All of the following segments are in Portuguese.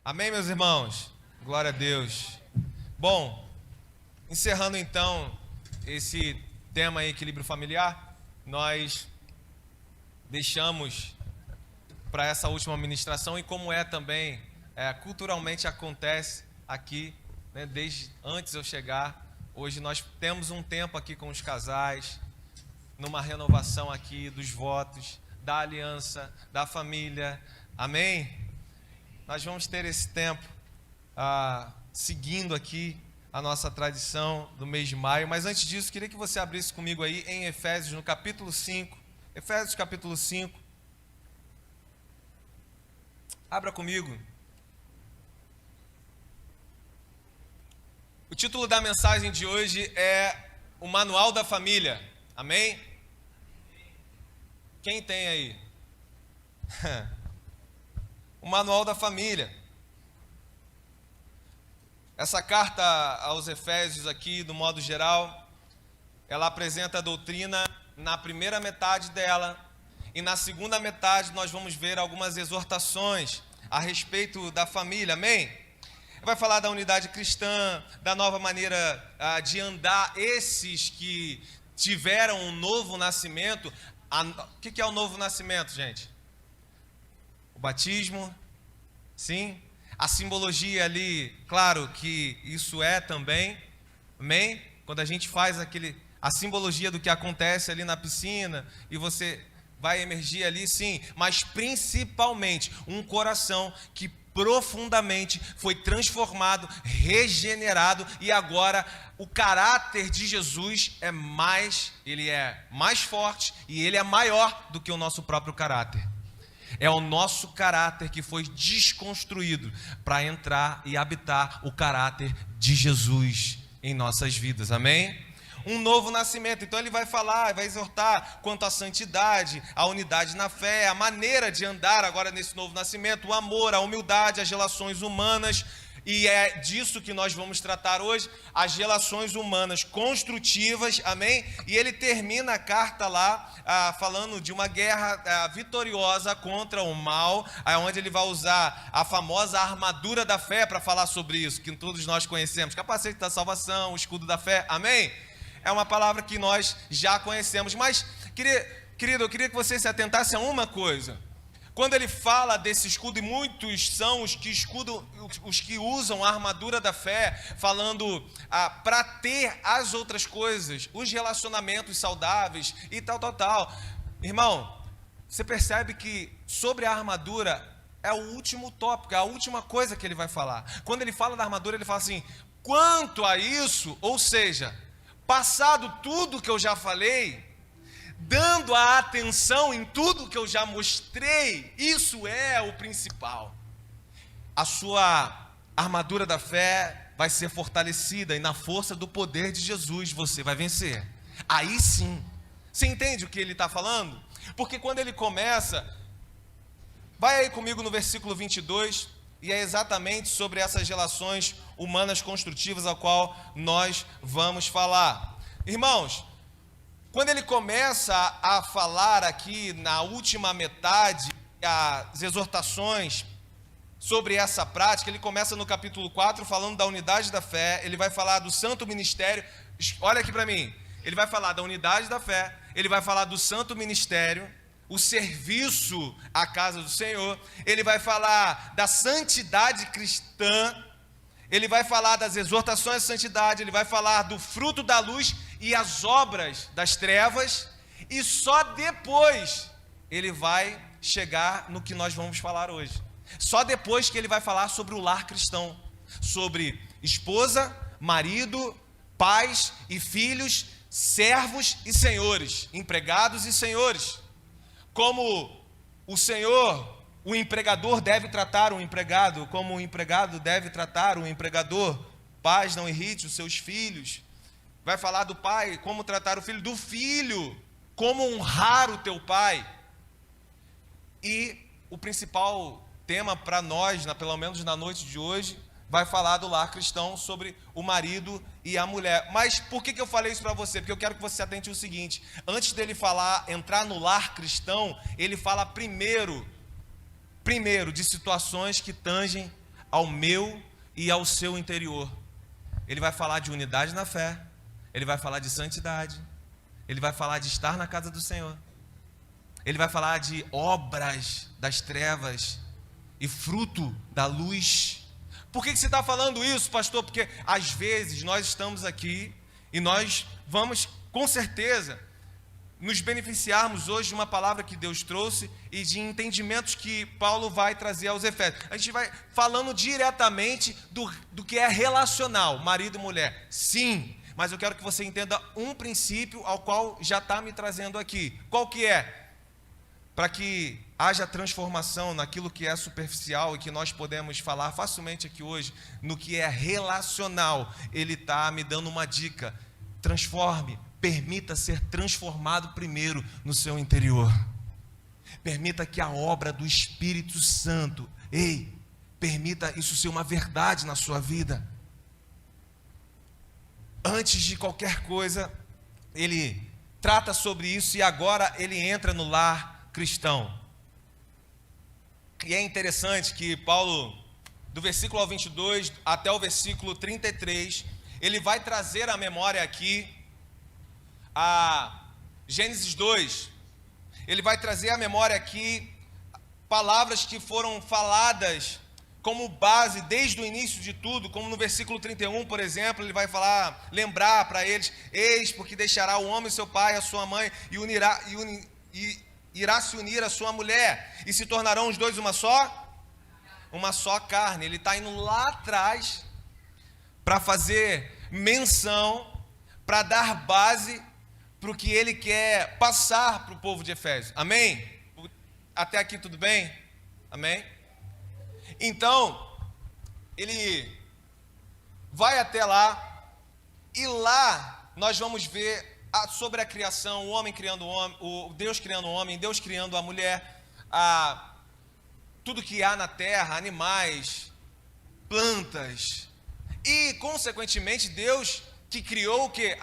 Amém, meus irmãos? Glória a Deus. Bom, encerrando então esse tema aí, equilíbrio familiar, nós deixamos para essa última ministração e como também, culturalmente acontece aqui, né, desde antes eu chegar, hoje nós temos um tempo aqui com os casais, numa renovação aqui dos votos, da aliança, da família, amém? Nós vamos ter esse tempo seguindo aqui a nossa tradição do mês de maio, mas antes disso, queria que você abrisse comigo aí em Efésios, no capítulo 5, Efésios capítulo 5, abra comigo. O título da mensagem de hoje é o Manual da Família, amém? Quem tem aí? O Manual da Família. Essa carta aos Efésios aqui, do modo geral, ela apresenta a doutrina na primeira metade dela, e na segunda metade nós vamos ver algumas exortações a respeito da família, amém? Vai falar da unidade cristã, da nova maneira de andar, esses que tiveram um novo nascimento. O que é o novo nascimento, gente? O batismo, sim. A simbologia ali, claro que isso também, amém? Quando a gente faz a simbologia do que acontece ali na piscina e você vai emergir ali, sim. Mas principalmente um coração que profundamente foi transformado, regenerado, e agora o caráter de Jesus ele é mais forte e ele é maior do que o nosso próprio caráter. É o nosso caráter que foi desconstruído para entrar e habitar o caráter de Jesus em nossas vidas, amém? Um novo nascimento, então ele vai falar, vai exortar quanto à santidade, à unidade na fé, a maneira de andar agora nesse novo nascimento, o amor, a humildade, as relações humanas, e é disso que nós vamos tratar hoje, as relações humanas construtivas, amém? E ele termina a carta lá, falando de uma guerra vitoriosa contra o mal, onde ele vai usar a famosa armadura da fé para falar sobre isso, que todos nós conhecemos, capacete da salvação, o escudo da fé, amém? É uma palavra que nós já conhecemos, mas, querido, eu queria que você se atentasse a uma coisa. Quando ele fala desse escudo, e muitos são os que usam a armadura da fé, falando para ter as outras coisas, os relacionamentos saudáveis e tal. Irmão, você percebe que sobre a armadura é o último tópico, é a última coisa que ele vai falar. Quando ele fala da armadura, ele fala assim, quanto a isso, ou seja, passado tudo que eu já falei, dando a atenção em tudo que eu já mostrei, isso é o principal. A sua armadura da fé vai ser fortalecida e na força do poder de Jesus você vai vencer. Aí sim, você entende o que ele está falando? Porque quando ele começa, vai aí comigo no versículo 22, e é exatamente sobre essas relações humanas construtivas ao qual nós vamos falar. Irmãos, quando ele começa a falar aqui na última metade, as exortações sobre essa prática, ele começa no capítulo 4 falando da unidade da fé, ele vai falar do santo ministério, olha aqui para mim, ele vai falar da unidade da fé, ele vai falar do santo ministério, o serviço à casa do Senhor, ele vai falar da santidade cristã, ele vai falar das exortações à santidade, ele vai falar do fruto da luz e as obras das trevas, e só depois ele vai chegar no que nós vamos falar hoje. Só depois que ele vai falar sobre o lar cristão, sobre esposa, marido, pais e filhos, servos e senhores, empregados e senhores. Como o Senhor, o empregador deve tratar o empregado, como o empregado deve tratar o empregador. Pais, não irrite os seus filhos. Vai falar do pai, como tratar o filho, do filho, como honrar o teu pai. E o principal tema para nós, pelo menos na noite de hoje, vai falar do lar cristão, sobre o marido e a mulher. Mas por que eu falei isso para você? Porque eu quero que você se atente ao seguinte, antes dele entrar no lar cristão, ele fala primeiro de situações que tangem ao meu e ao seu interior. Ele vai falar de unidade na fé, ele vai falar de santidade, ele vai falar de estar na casa do Senhor, ele vai falar de obras das trevas e fruto da luz. Por que você está falando isso, pastor? Porque às vezes nós estamos aqui e nós vamos, com certeza, nos beneficiarmos hoje de uma palavra que Deus trouxe e de entendimentos que Paulo vai trazer aos Efésios. A gente vai falando diretamente do que é relacional, marido e mulher. Sim, mas eu quero que você entenda um princípio ao qual já está me trazendo aqui. Qual que é? Para que haja transformação naquilo que é superficial e que nós podemos falar facilmente aqui hoje, no que é relacional, ele está me dando uma dica. Transforme. Permita ser transformado primeiro no seu interior. Permita que a obra do Espírito Santo, permita isso ser uma verdade na sua vida. Antes de qualquer coisa, ele trata sobre isso e agora ele entra no lar cristão. E é interessante que Paulo, do versículo 22 até o versículo 33, ele vai trazer à memória aqui a Gênesis 2, ele vai trazer à memória aqui palavras que foram faladas como base desde o início de tudo, como no versículo 31, por exemplo, ele vai falar, lembrar para eles: eis porque deixará o homem seu pai, a sua mãe, e irá se unir à sua mulher, e se tornarão os dois uma só carne. Ele está indo lá atrás para fazer menção, para dar base para o que ele quer passar para o povo de Efésios. Amém? Até aqui tudo bem? Amém? Então, ele vai até lá, e lá nós vamos ver sobre a criação, o homem criando o homem, o Deus criando o homem, Deus criando a mulher, tudo que há na terra, animais, plantas, e consequentemente Deus que criou o que?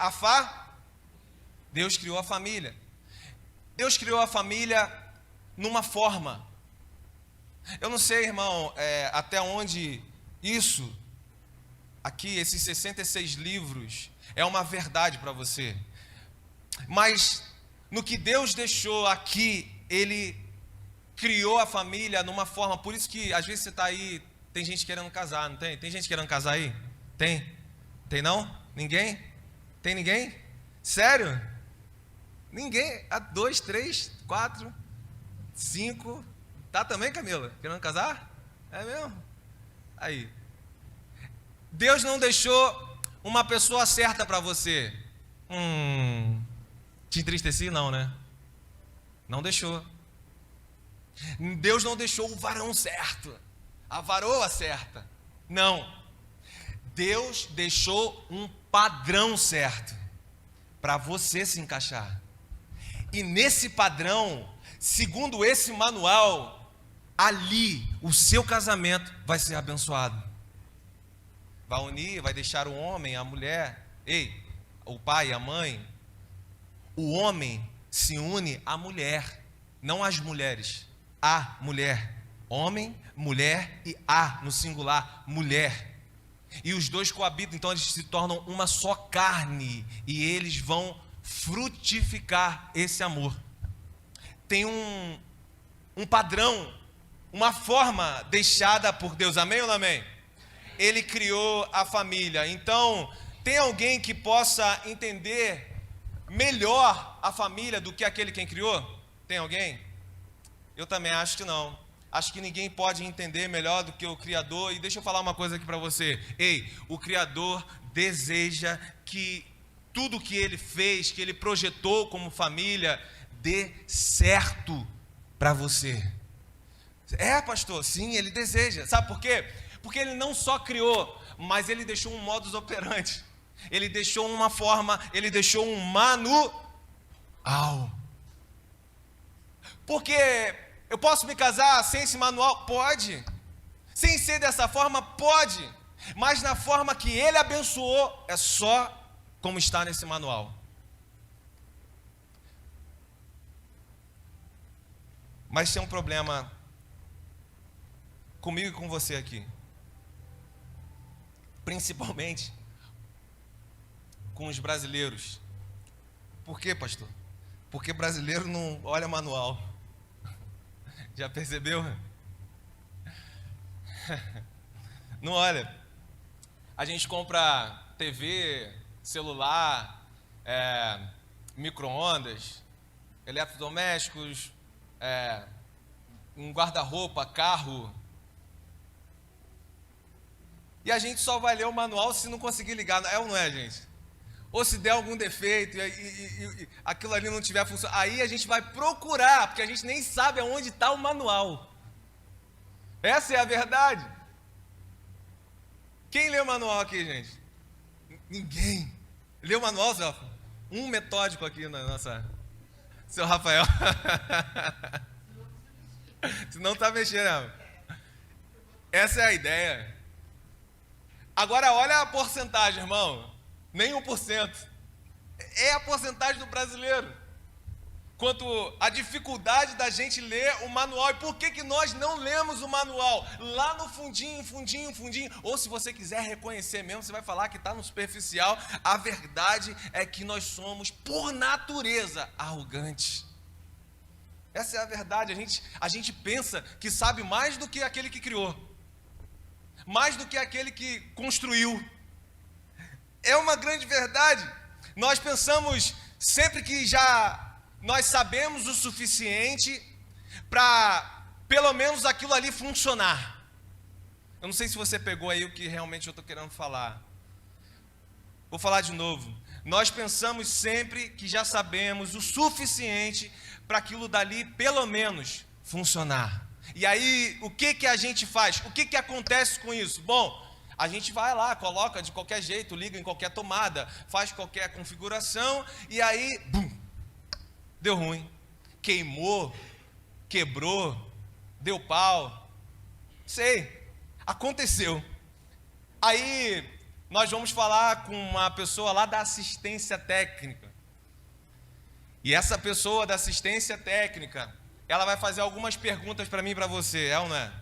Deus criou a família. Deus criou a família numa forma. Eu não sei, irmão, até onde isso, aqui, esses 66 livros, é uma verdade para você. Mas, no que Deus deixou aqui, Ele criou a família numa forma. Por isso que, às vezes, você está aí, tem gente querendo casar, não tem? Tem gente querendo casar aí? Tem? Tem não? Ninguém? Tem ninguém? Sério? Ninguém? 2, 3, 4, 5. Tá também, Camila? Querendo casar? É mesmo? Aí. Deus não deixou uma pessoa certa para você. Te entristeci? Não, né? Não deixou. Deus não deixou o varão certo, a varoa certa. Não. Deus deixou um padrão certo para você se encaixar. E nesse padrão, segundo esse manual, ali o seu casamento vai ser abençoado. Vai unir, vai deixar o homem, a mulher, o pai, a mãe. O homem se une à mulher, não às mulheres, à mulher. Homem, mulher e no singular, mulher. E os dois coabitam, então eles se tornam uma só carne e eles vão frutificar esse amor. Tem um padrão, uma forma deixada por Deus, amém ou não amém? Ele criou a família. Então, tem alguém que possa entender melhor a família do que aquele quem criou? Tem alguém? Eu também acho que não. Acho que ninguém pode entender melhor do que o Criador. E deixa eu falar uma coisa aqui para você. O Criador deseja que tudo que Ele fez, que Ele projetou como família, dê certo para você. Pastor, sim, Ele deseja. Sabe por quê? Porque Ele não só criou, mas Ele deixou um modus operandi. Ele deixou uma forma, Ele deixou um manual. Porque eu posso me casar sem esse manual? Pode. Sem ser dessa forma? Pode. Mas na forma que Ele abençoou, é só como está nesse manual. Mas tem um problema comigo e com você aqui. principalmente com os brasileiros. Por quê, pastor? Porque brasileiro não olha manual. Já percebeu? Não olha. A gente compra TV, celular, micro-ondas, eletrodomésticos, um guarda-roupa, carro. E a gente só vai ler o manual se não conseguir ligar. É ou não é, gente? Ou se der algum defeito e aquilo ali não tiver função, aí a gente vai procurar, porque a gente nem sabe aonde está o manual. Essa é a verdade. Quem lê o manual aqui, gente? Ninguém. Lê o manual, seu Rafael? Um metódico aqui na nossa... Seu Rafael. Senão tá mexendo. Essa é a ideia. Agora olha a porcentagem, irmão. Nem 1%. É a porcentagem do brasileiro. Quanto à dificuldade da gente ler o manual. E por que nós não lemos o manual? Lá no fundinho. Ou se você quiser reconhecer mesmo, você vai falar que está no superficial. A verdade é que nós somos, por natureza, arrogantes. Essa é a verdade. A gente pensa que sabe mais do que aquele que criou. Mais do que aquele que construiu. É uma grande verdade. Nós pensamos sempre que nós sabemos o suficiente para pelo menos aquilo ali funcionar. Eu não sei se você pegou aí o que realmente eu estou querendo falar. Vou falar de novo. Nós pensamos sempre que já sabemos o suficiente para aquilo dali pelo menos funcionar. E aí, o que a gente faz? O que acontece com isso? Bom, a gente vai lá, coloca de qualquer jeito, liga em qualquer tomada, faz qualquer configuração e aí, bum, deu ruim. Queimou, quebrou, deu pau. Sei, aconteceu. Aí, nós vamos falar com uma pessoa lá da assistência técnica. E essa pessoa da assistência técnica, ela vai fazer algumas perguntas para mim e para você, é ou não é?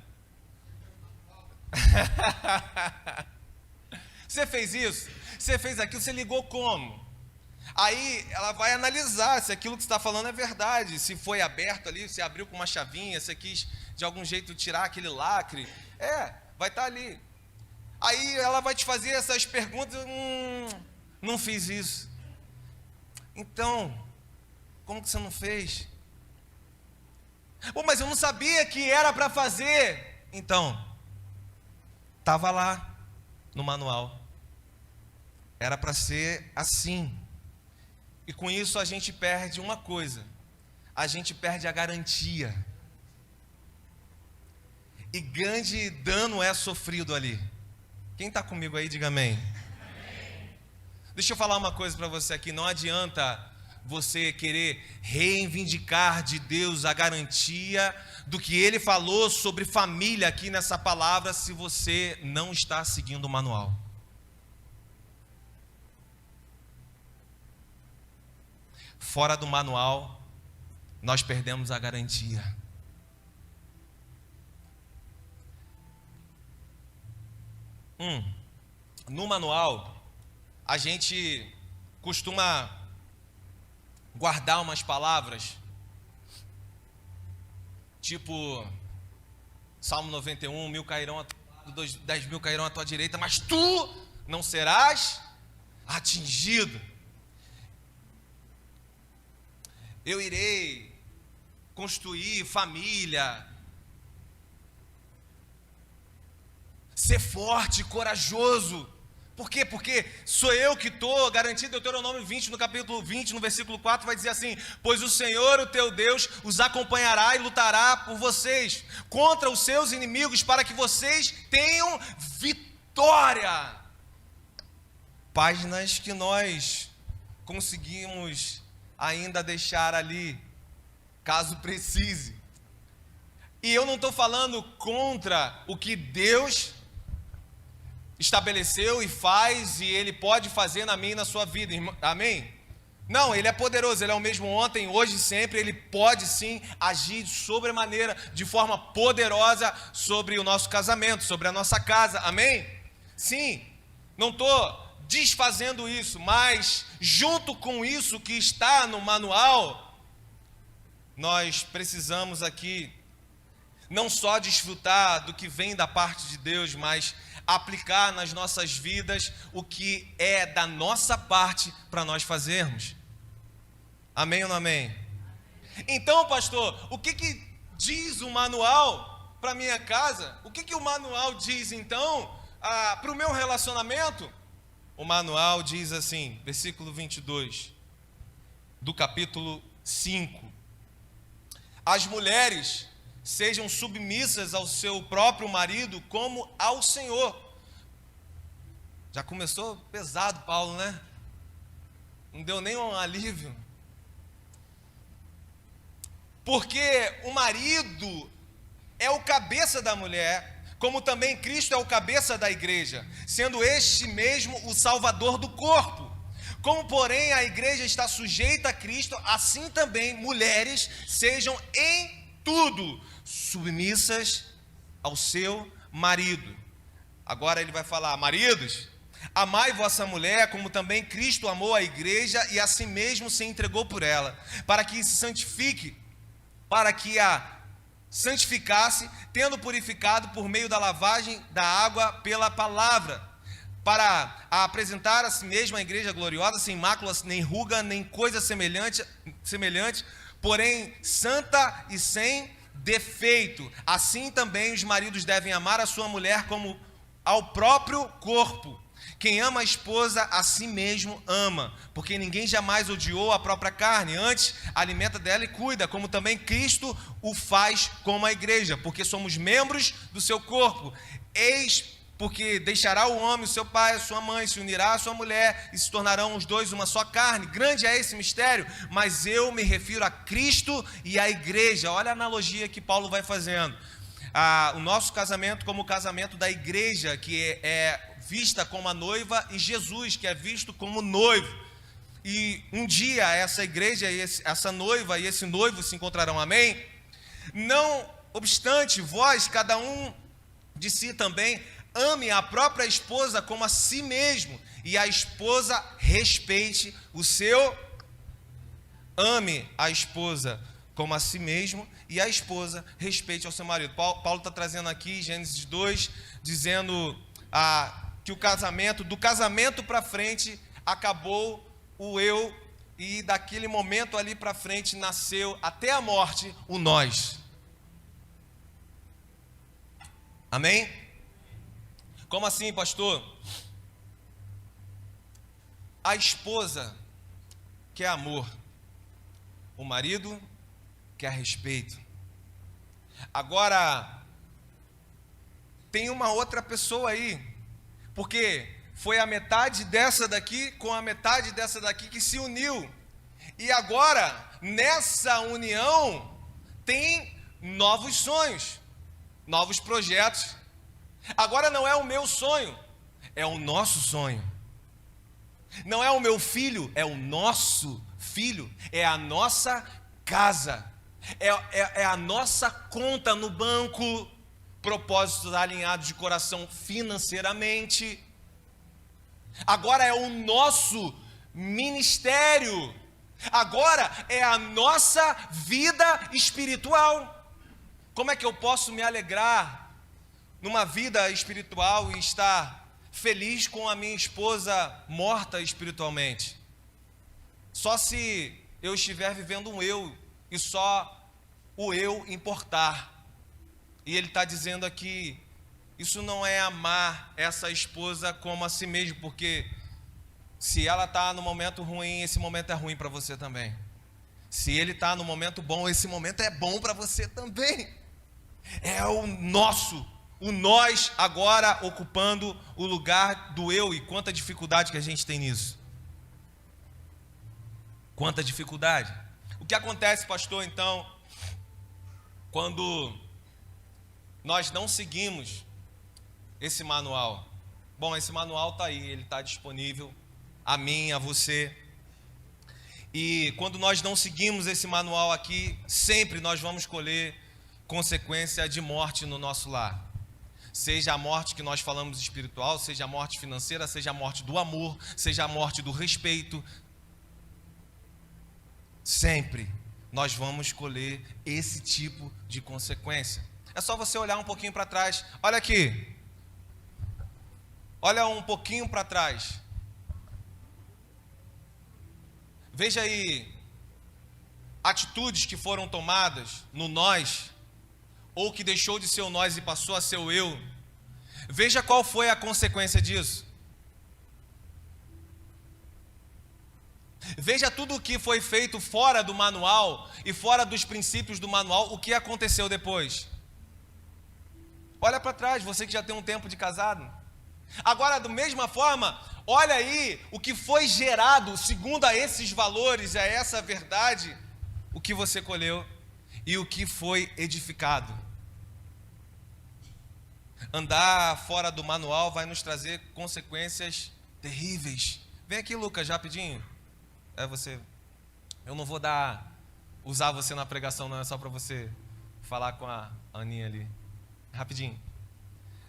Você fez isso? Você fez aquilo? Você ligou como? Aí ela vai analisar se aquilo que você está falando é verdade, se foi aberto ali, se abriu com uma chavinha, se quis de algum jeito tirar aquele lacre. Vai estar ali. Aí ela vai te fazer essas perguntas. Não fiz isso. Então, como que você não fez? Mas eu não sabia que era para fazer. Então, estava lá no manual. Era para ser assim. E com isso a gente perde uma coisa. A gente perde a garantia. E grande dano é sofrido ali. Quem está comigo aí, diga amém. Deixa eu falar uma coisa para você aqui. Não adianta você querer reivindicar de Deus a garantia do que Ele falou sobre família aqui nessa palavra, se você não está seguindo o manual. Fora do manual, nós perdemos a garantia. No manual, a gente costuma guardar umas palavras, tipo Salmo 91, 1000 cairão a teu lado, 10.000 cairão à tua direita, mas tu não serás atingido. Eu irei construir família, ser forte, corajoso. Por quê? Porque sou eu que estou garantido. Deuteronômio 20, no capítulo 20, no versículo 4, vai dizer assim: pois o Senhor, o teu Deus, os acompanhará e lutará por vocês, contra os seus inimigos, para que vocês tenham vitória. Páginas que nós conseguimos ainda deixar ali, caso precise. E eu não estou falando contra o que Deus estabeleceu e faz, e Ele pode fazer na minha e na sua vida, amém? Não, Ele é poderoso, Ele é o mesmo ontem, hoje e sempre. Ele pode sim agir de sobremaneira, de forma poderosa sobre o nosso casamento, sobre a nossa casa, amém? Sim, Não estou desfazendo isso, mas junto com isso que está no manual, nós precisamos aqui não só desfrutar do que vem da parte de Deus, mas aplicar nas nossas vidas o que é da nossa parte para nós fazermos. Amém ou não amém? Então, pastor, o que diz o manual para minha casa? O que o manual diz, então, para o meu relacionamento? O manual diz assim, versículo 22, do capítulo 5. As mulheres sejam submissas ao seu próprio marido como ao Senhor. Já começou pesado, Paulo, né? Não deu nem um alívio. Porque o marido é o cabeça da mulher, como também Cristo é o cabeça da igreja, sendo este mesmo o salvador do corpo. Como, porém, a igreja está sujeita a Cristo, assim também mulheres sejam em tudo submissas ao seu marido. Agora ele vai falar: maridos, amai vossa mulher, como também Cristo amou a igreja e a si mesmo se entregou por ela, para que se santifique, para que a santificasse, tendo purificado por meio da lavagem da água pela palavra, para apresentar a si mesma a igreja gloriosa, sem mácula, nem ruga, nem coisa semelhante, porém santa e sem defeito. Assim também os maridos devem amar a sua mulher como ao próprio corpo. Quem ama a esposa, a si mesmo ama, porque ninguém jamais odiou a própria carne, antes alimenta dela e cuida, como também Cristo o faz com a igreja, porque somos membros do seu corpo. Eis porque deixará o homem, o seu pai, a sua mãe, se unirá à sua mulher, e se tornarão os dois uma só carne. Grande é esse mistério, mas eu me refiro a Cristo e à igreja. Olha a analogia que Paulo vai fazendo. O nosso casamento como o casamento da igreja, que é vista como a noiva, e Jesus, que é visto como noivo. E um dia essa igreja, essa noiva e esse noivo se encontrarão, amém? Não obstante, vós, cada um de si também, ame a própria esposa como a si mesmo, e a esposa respeite o seu... Ame a esposa como a si mesmo, e a esposa respeite ao seu marido. Paulo está trazendo aqui, Gênesis 2, dizendo que o casamento, do casamento para frente, acabou o eu, e daquele momento ali para frente nasceu até a morte o nós. Amém? Como assim, pastor? A esposa quer amor, o marido quer respeito. Agora, tem uma outra pessoa aí, porque foi a metade dessa daqui com a metade dessa daqui que se uniu. E agora, nessa união, tem novos sonhos, novos projetos. Agora não é o meu sonho, é o nosso sonho. Não é o meu filho, é o nosso filho, é a nossa casa, é a nossa conta no banco, propósitos alinhados de coração financeiramente. Agora é o nosso ministério, agora é a nossa vida espiritual. Como é que eu posso me alegrar numa vida espiritual e estar feliz com a minha esposa morta espiritualmente? Só se eu estiver vivendo um eu e só o eu importar. E ele está dizendo aqui, isso não é amar essa esposa como a si mesmo, porque se ela está no momento ruim, esse momento é ruim para você também. Se ele está no momento bom, esse momento é bom para você também. É o nosso, o nós agora ocupando o lugar do eu. E quanta dificuldade que a gente tem nisso. Quanta dificuldade. O que acontece, pastor, então, quando nós não seguimos esse manual? Bom, esse manual está aí, ele está disponível a mim, a você. E quando nós não seguimos esse manual aqui, sempre nós vamos colher consequência de morte no nosso lar. Seja a morte que nós falamos espiritual, seja a morte financeira, seja a morte do amor, seja a morte do respeito. Sempre nós vamos colher esse tipo de consequência. É só você olhar um pouquinho para trás. Olha aqui. Olha um pouquinho para trás. Veja aí atitudes que foram tomadas no nós, ou que deixou de ser o nós e passou a ser o eu. Veja qual foi a consequência disso. Veja tudo o que foi feito fora do manual e fora dos princípios do manual, o que aconteceu depois. Olha para trás, você que já tem um tempo de casado. Agora, da mesma forma, olha aí o que foi gerado segundo a esses valores, a essa verdade, o que você colheu e o que foi edificado. Andar fora do manual vai nos trazer consequências terríveis. Vem aqui, Lucas, rapidinho. Eu não vou usar você na pregação, não, é só para você falar com a Aninha ali. Rapidinho.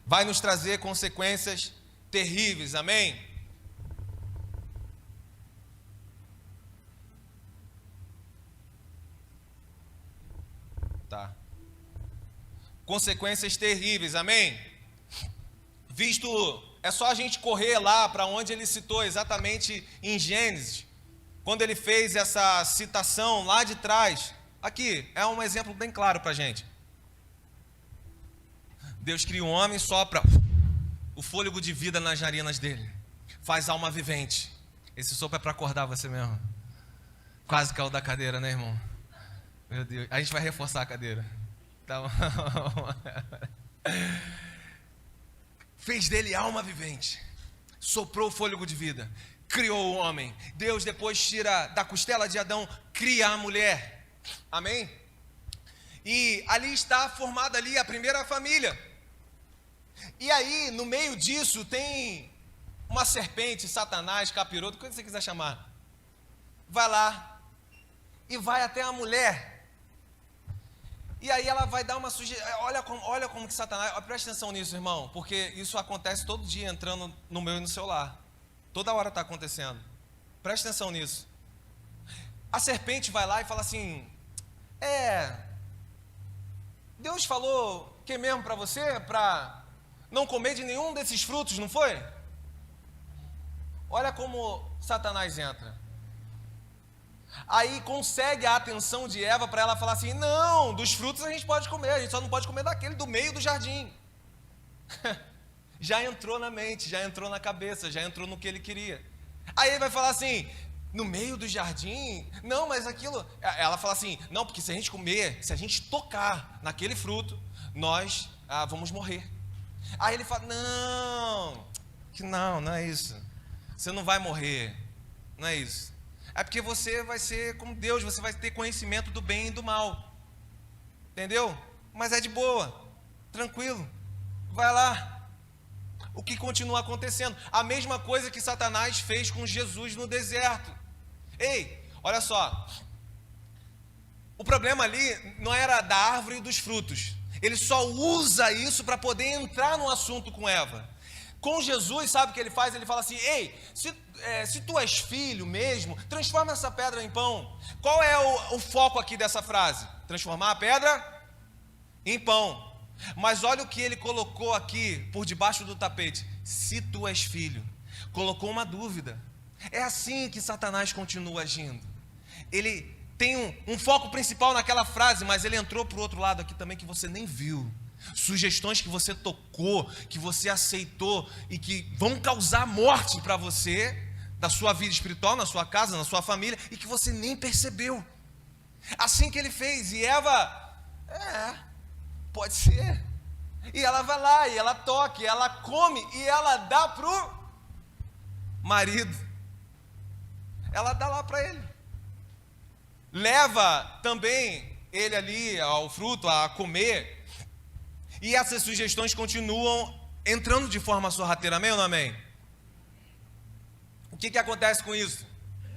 Vai nos trazer consequências terríveis, amém? Tá. Consequências terríveis, amém? É só a gente correr lá para onde ele citou, exatamente em Gênesis, quando ele fez essa citação lá de trás. Aqui, é um exemplo bem claro para a gente. Deus cria um homem, sopra o fôlego de vida nas narinas dele, faz alma vivente. Esse sopro é para acordar você mesmo. Quase caiu da cadeira, né, irmão? Meu Deus, a gente vai reforçar a cadeira. Tá bom. Fez dele alma vivente, soprou o fôlego de vida, criou o homem. Deus depois tira da costela de Adão, cria a mulher. Amém? E ali está formada ali a primeira família. E aí, no meio disso, tem uma serpente, Satanás, capiroto, o que você quiser chamar. Vai lá e vai até a mulher. E aí ela vai dar uma sugestão. Olha como que Satanás... Presta atenção nisso, irmão, porque isso acontece todo dia entrando no meu e no seu lar. Toda hora está acontecendo. Presta atenção nisso. A serpente vai lá e fala assim: Deus falou que mesmo para você? Para não comer de nenhum desses frutos, não foi? Olha como Satanás entra. Aí consegue a atenção de Eva para ela falar assim: não, dos frutos a gente pode comer, a gente só não pode comer daquele do meio do jardim. Já entrou na mente, já entrou na cabeça, já entrou no que ele queria. Aí ele vai falar assim: no meio do jardim? Não, mas aquilo... Ela fala assim: não, porque se a gente comer, se a gente tocar naquele fruto, nós vamos morrer. Aí ele fala: não é isso. Você não vai morrer, não é isso. É porque você vai ser como Deus, você vai ter conhecimento do bem e do mal. Entendeu? Mas é de boa, tranquilo. Vai lá. O que continua acontecendo? A mesma coisa que Satanás fez com Jesus no deserto. Ei, olha só. O problema ali não era da árvore e dos frutos. Ele só usa isso para poder entrar no assunto com Eva. Com Jesus, sabe o que ele faz? Ele fala assim: ei, se tu és filho mesmo, transforma essa pedra em pão. Qual é o foco aqui dessa frase? Transformar a pedra em pão. Mas olha o que ele colocou aqui por debaixo do tapete: se tu és filho. Colocou uma dúvida. É assim que Satanás continua agindo. Ele tem um foco principal naquela frase, mas ele entrou para o outro lado aqui também que você nem viu. Sugestões que você tocou, que você aceitou e que vão causar morte para você, da sua vida espiritual, na sua casa, na sua família, e que você nem percebeu. Assim que ele fez. E Eva, pode ser. E ela vai lá, e ela toca, e ela come, e ela dá pro marido. Ela dá lá para ele. Leva também ele ali ao fruto, a comer. E essas sugestões continuam entrando de forma sorrateira, amém ou não amém? O que acontece com isso?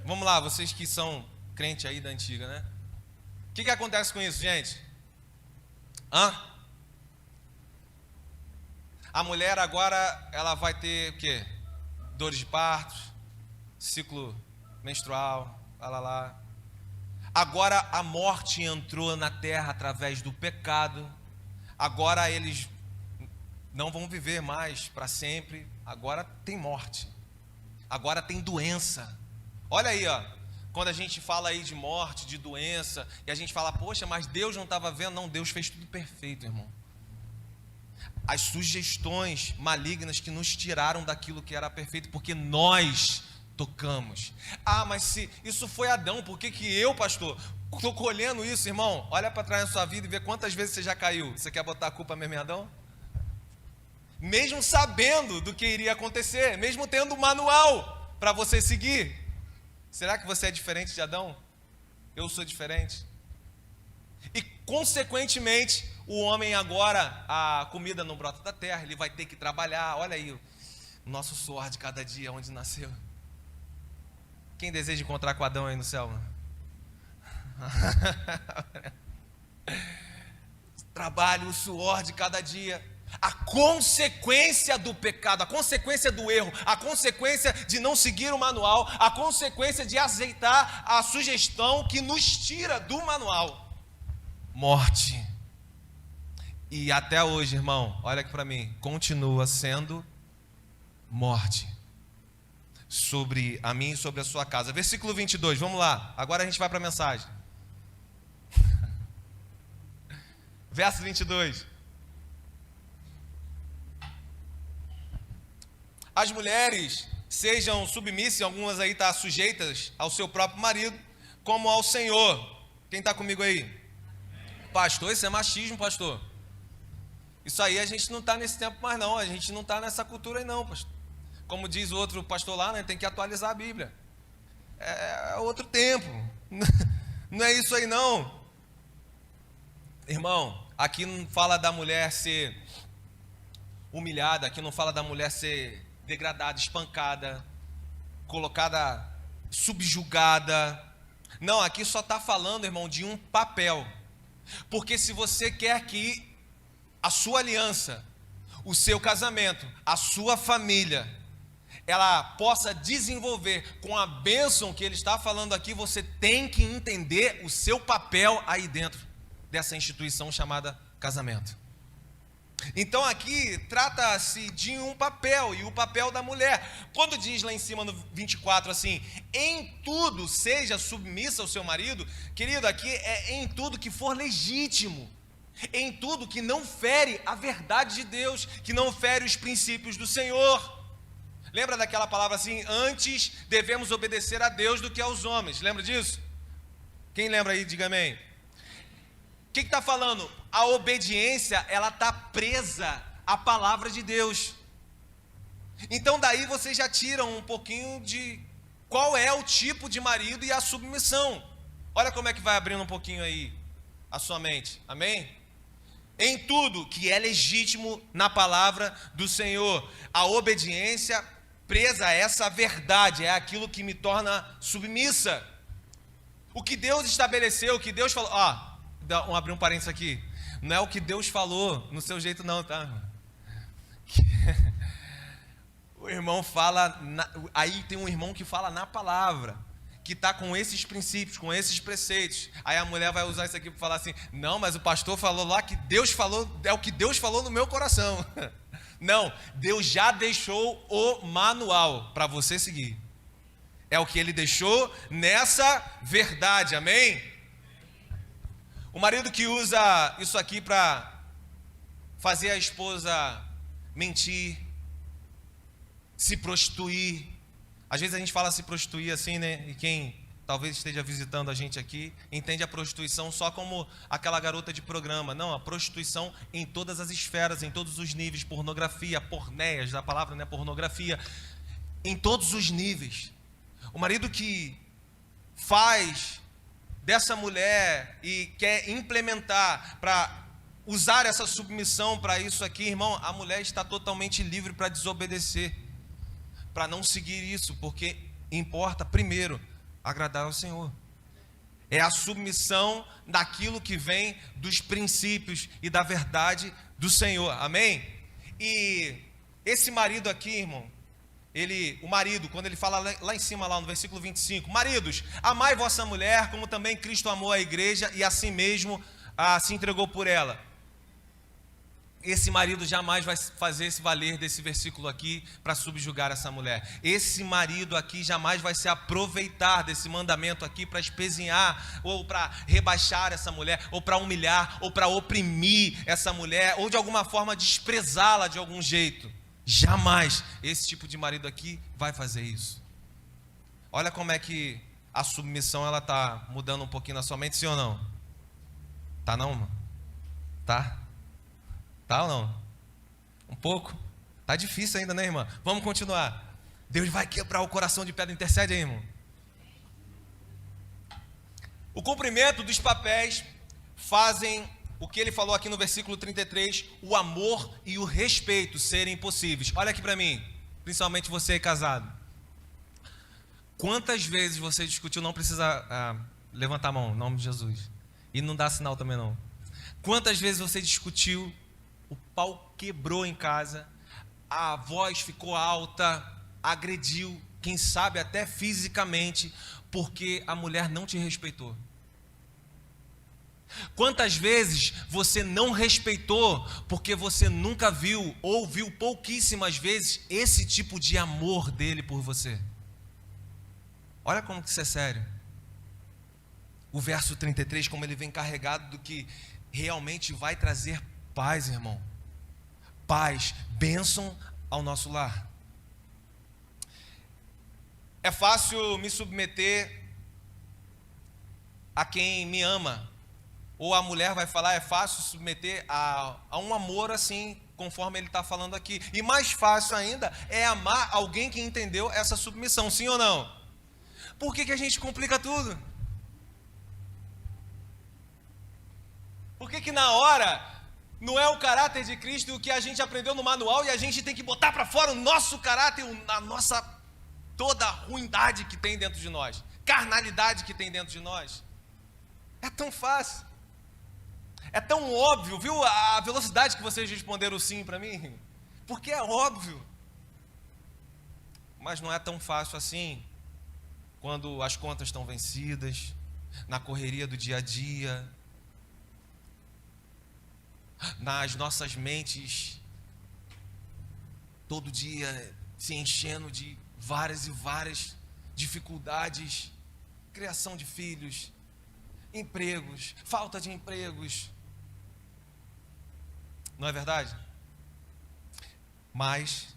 Vamos lá, vocês que são crente aí da antiga, né? O que acontece com isso, gente? A mulher agora, ela vai ter o quê? Dores de parto, ciclo menstrual, lá. Agora a morte entrou na terra através do pecado. Agora eles não vão viver mais para sempre. Agora tem morte. Agora tem doença. Olha aí, ó. Quando a gente fala aí de morte, de doença, e a gente fala, poxa, mas Deus não estava vendo. Não, Deus fez tudo perfeito, irmão. As sugestões malignas que nos tiraram daquilo que era perfeito, porque nós tocamos. Ah, mas se isso foi Adão, por que eu, pastor, estou colhendo isso, irmão? Olha para trás na sua vida e vê quantas vezes você já caiu. Você quer botar a culpa mesmo em Adão? Mesmo sabendo do que iria acontecer, mesmo tendo um manual para você seguir. Será que você é diferente de Adão? Eu sou diferente. E consequentemente, o homem agora, a comida não brota da terra, ele vai ter que trabalhar. Olha aí, o nosso suor de cada dia, onde nasceu. Quem deseja encontrar com Adão aí no céu? Trabalho, o suor de cada dia. A consequência do pecado, a consequência do erro, a consequência de não seguir o manual, a consequência de aceitar a sugestão que nos tira do manual. Morte. E até hoje, irmão, olha aqui para mim, continua sendo morte sobre a mim e sobre a sua casa. Versículo 22, vamos lá. Agora a gente vai para a mensagem. Verso 22. As mulheres sejam submissas, algumas aí estão sujeitas ao seu próprio marido, como ao Senhor. Quem está comigo aí? Pastor, isso é machismo, pastor. Isso aí a gente não está nesse tempo mais não, a gente não está nessa cultura aí não, pastor. Como diz o outro pastor lá, né, tem que atualizar a Bíblia. É outro tempo, não é isso aí não. Irmão, aqui não fala da mulher ser humilhada, aqui não fala da mulher ser degradada, espancada, colocada, subjugada. Não, aqui só está falando, irmão, de um papel. Porque se você quer que a sua aliança, o seu casamento, a sua família, ela possa desenvolver com a bênção que ele está falando aqui, você tem que entender o seu papel aí dentro dessa instituição chamada casamento. Então aqui trata-se de um papel, e o papel da mulher. Quando diz lá em cima no 24 assim, em tudo seja submissa ao seu marido, querido, aqui é em tudo que for legítimo, em tudo que não fere a verdade de Deus, que não fere os princípios do Senhor. Lembra daquela palavra assim, antes devemos obedecer a Deus do que aos homens, lembra disso? Quem lembra aí, diga amém. O que está falando? A obediência, ela está presa à palavra de Deus. Então daí vocês já tiram um pouquinho de qual é o tipo de marido e a submissão. Olha como é que vai abrindo um pouquinho aí a sua mente, amém? Em tudo que é legítimo na palavra do Senhor, a obediência presa a essa verdade, é aquilo que me torna submissa. O que Deus estabeleceu, o que Deus falou, vamos abrir um parênteses aqui, não é o que Deus falou no seu jeito não, tá? O irmão fala, aí tem um irmão que fala na palavra, que está com esses princípios, com esses preceitos. Aí a mulher vai usar isso aqui para falar assim, não, mas o pastor falou lá que Deus falou, é o que Deus falou no meu coração. Não, Deus já deixou o manual para você seguir. É o que Ele deixou nessa verdade, amém? O marido que usa isso aqui para fazer a esposa mentir, se prostituir. Às vezes a gente fala se prostituir assim, né? E quem talvez esteja visitando a gente aqui, entende a prostituição só como aquela garota de programa. Não, a prostituição em todas as esferas, em todos os níveis. Pornografia, pornéias, a palavra não é pornografia. Em todos os níveis. O marido que faz dessa mulher e quer implementar para usar essa submissão para isso aqui, irmão, a mulher está totalmente livre para desobedecer, para não seguir isso, porque importa primeiro agradar ao Senhor. É a submissão daquilo que vem dos princípios e da verdade do Senhor, amém? E esse marido aqui, irmão, o marido, quando ele fala lá em cima, lá no versículo 25, maridos, amai vossa mulher, como também Cristo amou a igreja e assim mesmo se entregou por ela. Esse marido jamais vai fazer se valer desse versículo aqui para subjugar essa mulher. Esse marido aqui jamais vai se aproveitar desse mandamento aqui para espezinhar, ou para rebaixar essa mulher, ou para humilhar, ou para oprimir essa mulher, ou de alguma forma desprezá-la de algum jeito. Jamais esse tipo de marido aqui vai fazer isso. Olha como é que a submissão ela está mudando um pouquinho na sua mente, sim ou não? Tá não, mano? Tá? Tá ou não? Um pouco? Tá difícil ainda, né, irmã? Vamos continuar. Deus vai quebrar o coração de pedra. Intercede aí, irmão. O cumprimento dos papéis fazem o que ele falou aqui no versículo 33, o amor e o respeito serem possíveis. Olha aqui para mim, principalmente você casado. Quantas vezes você discutiu, não precisa levantar a mão, em nome de Jesus. E não dá sinal também não. Quantas vezes você discutiu, o pau quebrou em casa, a voz ficou alta, agrediu, quem sabe até fisicamente, porque a mulher não te respeitou. Quantas vezes você não respeitou, porque você nunca viu, ou viu pouquíssimas vezes, esse tipo de amor dele por você. Olha como que isso é sério. O verso 33, como ele vem carregado do que realmente vai trazer paz, irmão. Paz, bênção ao nosso lar. É fácil me submeter a quem me ama. Ou a mulher vai falar, é fácil submeter a um amor assim, conforme ele está falando aqui. E mais fácil ainda é amar alguém que entendeu essa submissão, sim ou não? Por que a gente complica tudo? Por que na hora não é o caráter de Cristo o que a gente aprendeu no manual e a gente tem que botar para fora o nosso caráter, a nossa toda a ruindade que tem dentro de nós, carnalidade que tem dentro de nós? É tão fácil, é tão óbvio, viu a velocidade que vocês responderam sim para mim? Porque é óbvio, mas não é tão fácil assim quando as contas estão vencidas, na correria do dia a dia, nas nossas mentes, todo dia se enchendo de várias e várias dificuldades, criação de filhos, empregos, falta de empregos. Não é verdade? Mas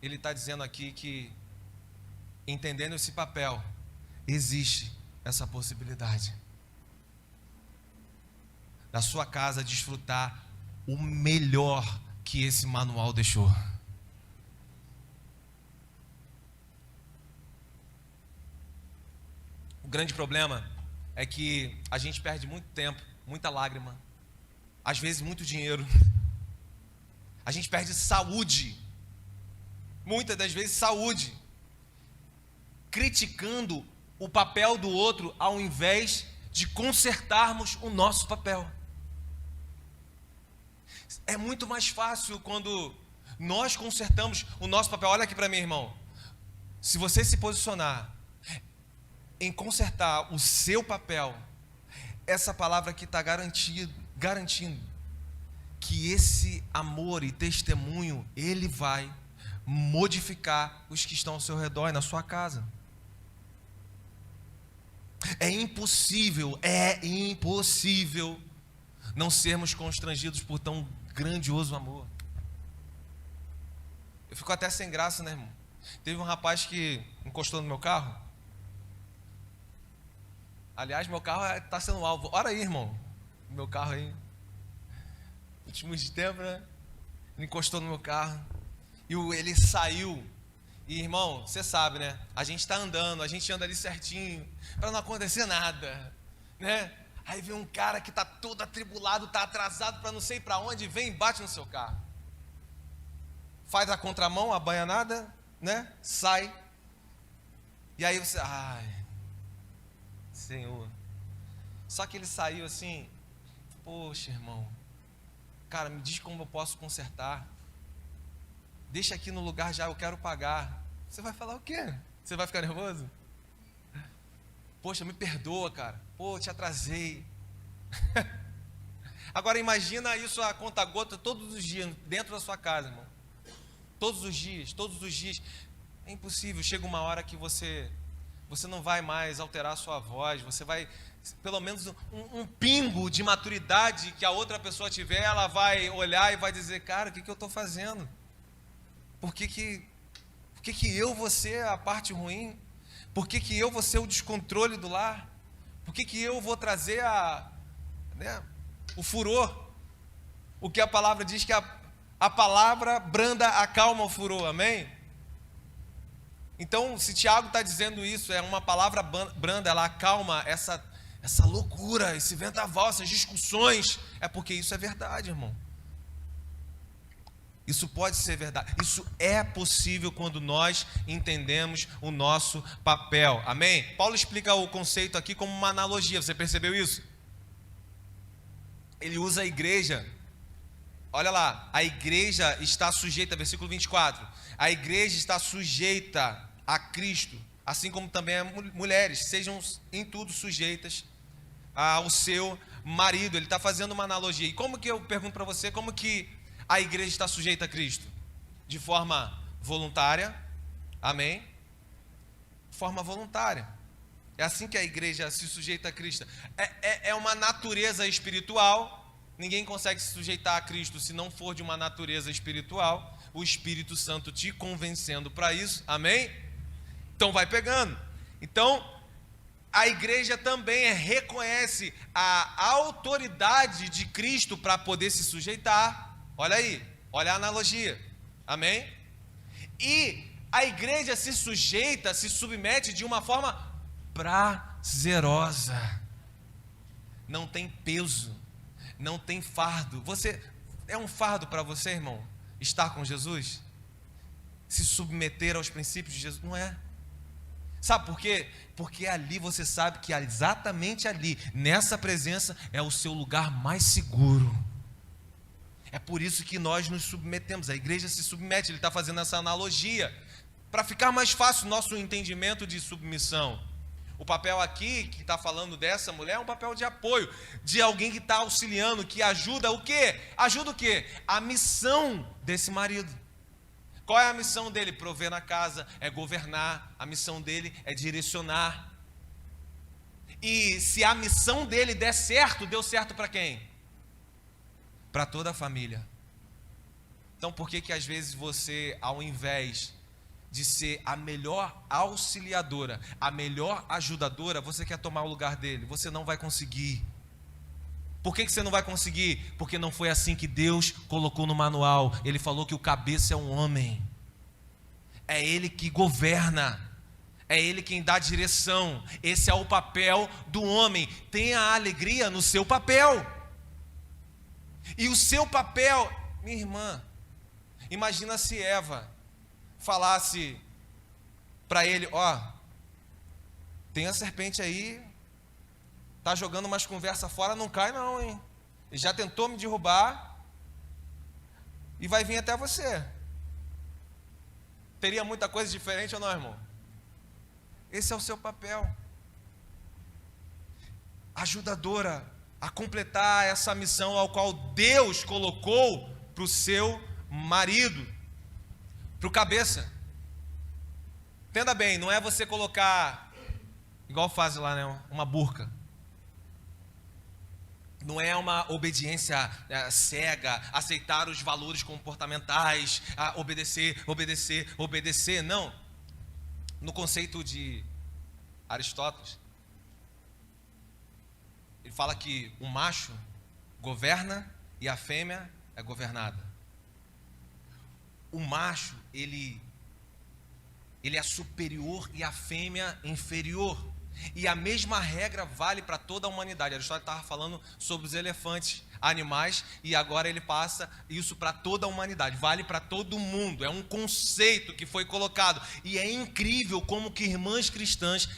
ele está dizendo aqui que, entendendo esse papel, existe essa possibilidade da sua casa desfrutar o melhor que esse manual deixou. O grande problema é que a gente perde muito tempo, muita lágrima, às vezes muito dinheiro. A gente perde saúde, muitas das vezes saúde, criticando o papel do outro ao invés de consertarmos o nosso papel. É muito mais fácil quando nós consertamos o nosso papel. Olha aqui para mim, irmão. Se você se posicionar em consertar o seu papel, essa palavra aqui está garantindo que esse amor e testemunho, ele vai modificar os que estão ao seu redor e na sua casa. É impossível não sermos constrangidos por tão grandioso amor. Eu fico até sem graça, né, irmão? Teve um rapaz que encostou no meu carro. Aliás, meu carro está sendo alvo. Ora aí, irmão. Meu carro aí. Últimos tempos, né? Ele encostou no meu carro. E ele saiu. E, irmão, você sabe, né? A gente está andando, a gente anda ali certinho, para não acontecer nada, né? Aí vem um cara que está todo atribulado, está atrasado para não sei para onde, vem e bate no seu carro. Faz a contramão, a banhanada, né? Sai. E aí você, ai, Senhor. Só que ele saiu assim, poxa, irmão, Cara, me diz como eu posso consertar. Deixa aqui no lugar já, eu quero pagar. Você vai falar o quê? Você vai ficar nervoso? Poxa, me perdoa, cara. Pô, te atrasei. Agora imagina isso a conta-gota todos os dias, dentro da sua casa, irmão. Todos os dias, todos os dias. É impossível. Chega uma hora que você não vai mais alterar a sua voz. Você vai, pelo menos um pingo de maturidade que a outra pessoa tiver, ela vai olhar e vai dizer, cara, o que eu estou fazendo? Por que eu vou ser a parte ruim? Por que eu vou ser o descontrole do lar? Por que eu vou trazer o furor? O que a palavra diz que a palavra branda acalma o furor, amém? Então, se Tiago está dizendo isso, é uma palavra branda, ela acalma essa loucura, esse vendaval, essas discussões, é porque isso é verdade, irmão. Isso pode ser verdade. Isso é possível quando nós entendemos o nosso papel. Amém? Paulo explica o conceito aqui como uma analogia. Você percebeu isso? Ele usa a igreja. Olha lá. A igreja está sujeita, versículo 24. A igreja está sujeita a Cristo, assim como também as mulheres. Sejam em tudo sujeitas ao seu marido. Ele está fazendo uma analogia. E como que eu pergunto para você, como que a igreja está sujeita a Cristo? De forma voluntária, amém? De forma voluntária. É assim que a igreja se sujeita a Cristo. É uma natureza espiritual. Ninguém consegue se sujeitar a Cristo se não for de uma natureza espiritual. O Espírito Santo te convencendo para isso, amém? Então vai pegando. Então, a igreja também reconhece a autoridade de Cristo para poder se sujeitar. Olha aí, olha a analogia, amém? E a igreja se sujeita, se submete de uma forma prazerosa. Não tem peso, não tem fardo. É um fardo para você, irmão, estar com Jesus? Se submeter aos princípios de Jesus? Não é. Sabe por quê? Porque ali você sabe que exatamente ali, nessa presença, é o seu lugar mais seguro. É por isso que nós nos submetemos, a igreja se submete. Ele está fazendo essa analogia para ficar mais fácil o nosso entendimento de submissão. O papel aqui, que está falando dessa mulher, é um papel de apoio, de alguém que está auxiliando, que ajuda o quê? Ajuda o quê? A missão desse marido. Qual é a missão dele? Prover na casa, é governar. A missão dele é direcionar. E se a missão dele der certo, deu certo para quem? Para toda a família. Então por que às vezes você, ao invés de ser a melhor auxiliadora, a melhor ajudadora, você quer tomar o lugar dele? Você não vai conseguir. Por que você não vai conseguir? Porque não foi assim que Deus colocou no manual. Ele falou que o cabeça é um homem. É ele que governa. É ele quem dá direção. Esse é o papel do homem. Tenha alegria no seu papel. E o seu papel, minha irmã, imagina se Eva falasse para ele, tem a serpente aí, tá jogando umas conversas fora, não cai não, hein? Ele já tentou me derrubar e vai vir até você. Teria muita coisa diferente ou não, irmão? Esse é o seu papel. Ajudadora a completar essa missão ao qual Deus colocou para o seu marido, para o cabeça. Entenda bem, não é você colocar, igual faz lá, né, uma burca. Não é uma obediência cega, aceitar os valores comportamentais, obedecer, não. No conceito de Aristóteles, ele fala que o macho governa e a fêmea é governada. O macho, ele é superior e a fêmea inferior. E a mesma regra vale para toda a humanidade. Aristóteles estava falando sobre os elefantes, animais, e agora ele passa isso para toda a humanidade. Vale para todo mundo. É um conceito que foi colocado. E é incrível como que irmãos cristãos,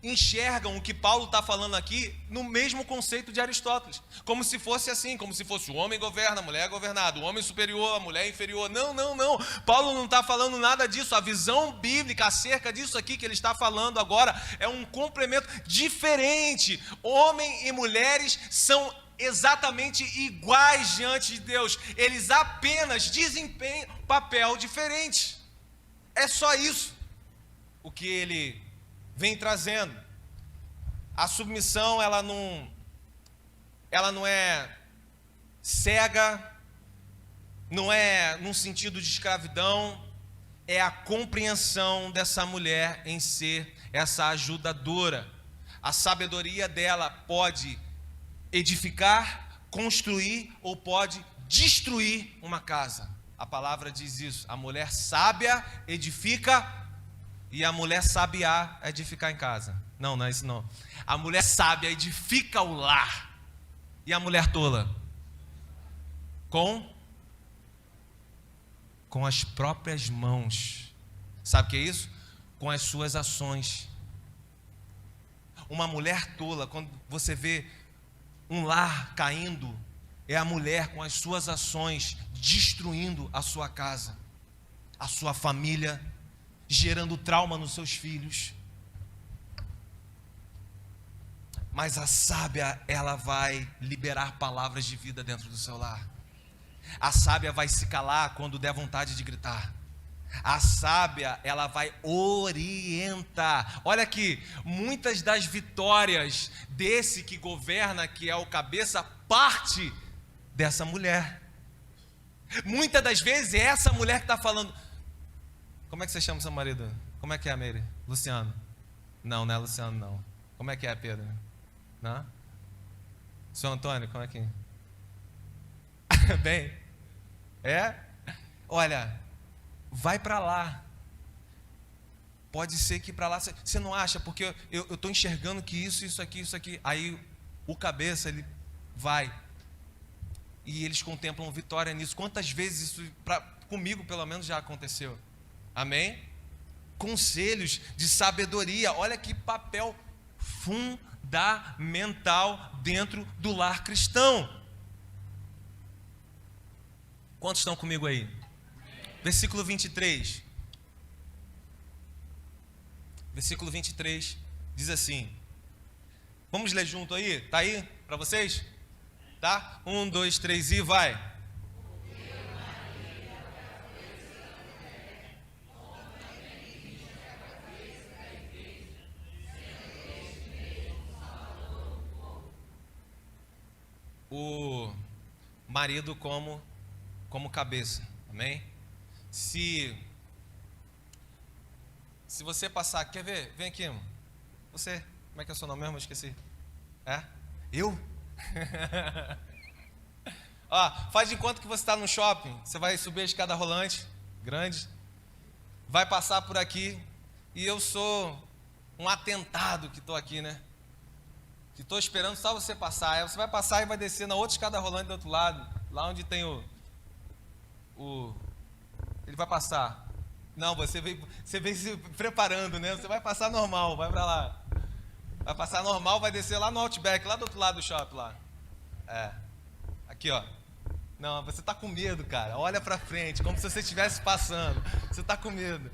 enxergam o que Paulo está falando aqui no mesmo conceito de Aristóteles, como se fosse assim, como se fosse o homem governa, a mulher é governada, o homem superior, a mulher inferior. Não, não, não. Paulo não está falando nada disso. A visão bíblica acerca disso aqui que ele está falando agora é um complemento diferente. Homem e mulheres são exatamente iguais diante de Deus. Eles apenas desempenham papel diferente. É só isso o que ele vem trazendo. A submissão, ela não é cega, não é num sentido de escravidão, é a compreensão dessa mulher em ser essa ajudadora. A sabedoria dela pode edificar, construir ou pode destruir uma casa. A palavra diz isso. A mulher sábia edifica e a mulher sabiá edificar em casa. Não, não é isso não. A mulher sábia edifica o lar. E a mulher tola? Com as próprias mãos. Sabe o que é isso? Com as suas ações. Uma mulher tola, quando você vê um lar caindo, é a mulher com as suas ações destruindo a sua casa, a sua família, gerando trauma nos seus filhos. Mas a sábia, ela vai liberar palavras de vida dentro do seu lar. A sábia vai se calar quando der vontade de gritar. A sábia, ela vai orientar. Olha aqui, muitas das vitórias desse que governa, que é o cabeça, parte dessa mulher. Muitas das vezes é essa mulher que está falando. Como é que você chama seu marido? Como é que é, Meire? Luciano? Não, não é Luciano, não. Como é que é, Pedro? Não? Seu Antônio, como é que é? Bem, é? Olha, vai para lá. Pode ser que para lá, você não acha, porque eu estou enxergando que isso aqui. Aí o cabeça, ele vai. E eles contemplam vitória nisso. Quantas vezes isso, comigo pelo menos, já aconteceu? Amém? Conselhos de sabedoria. Olha que papel fundamental dentro do lar cristão. Quantos estão comigo aí? Versículo 23. Versículo 23 diz assim. Vamos ler junto aí? Tá aí para vocês? Tá? 1, 2, 3 e vai. O marido como cabeça, amém? Se você passar, quer ver? Vem aqui, irmão. Você, como é que é o seu nome mesmo? Eu esqueci. É? Eu? Ó, faz de conta que você está no shopping. Você vai subir a escada rolante, grande, vai passar por aqui, e eu sou um atentado que estou aqui, né? Que estou esperando só você passar. Aí você vai passar e vai descer na outra escada rolante do outro lado, lá onde tem ele vai passar. Não, você vem se preparando, né? Você vai passar normal, vai para lá. Vai passar normal, vai descer lá no Outback, lá do outro lado do shopping lá. É. Aqui, ó. Não, você está com medo, cara. Olha para frente, como se você estivesse passando. Você está com medo.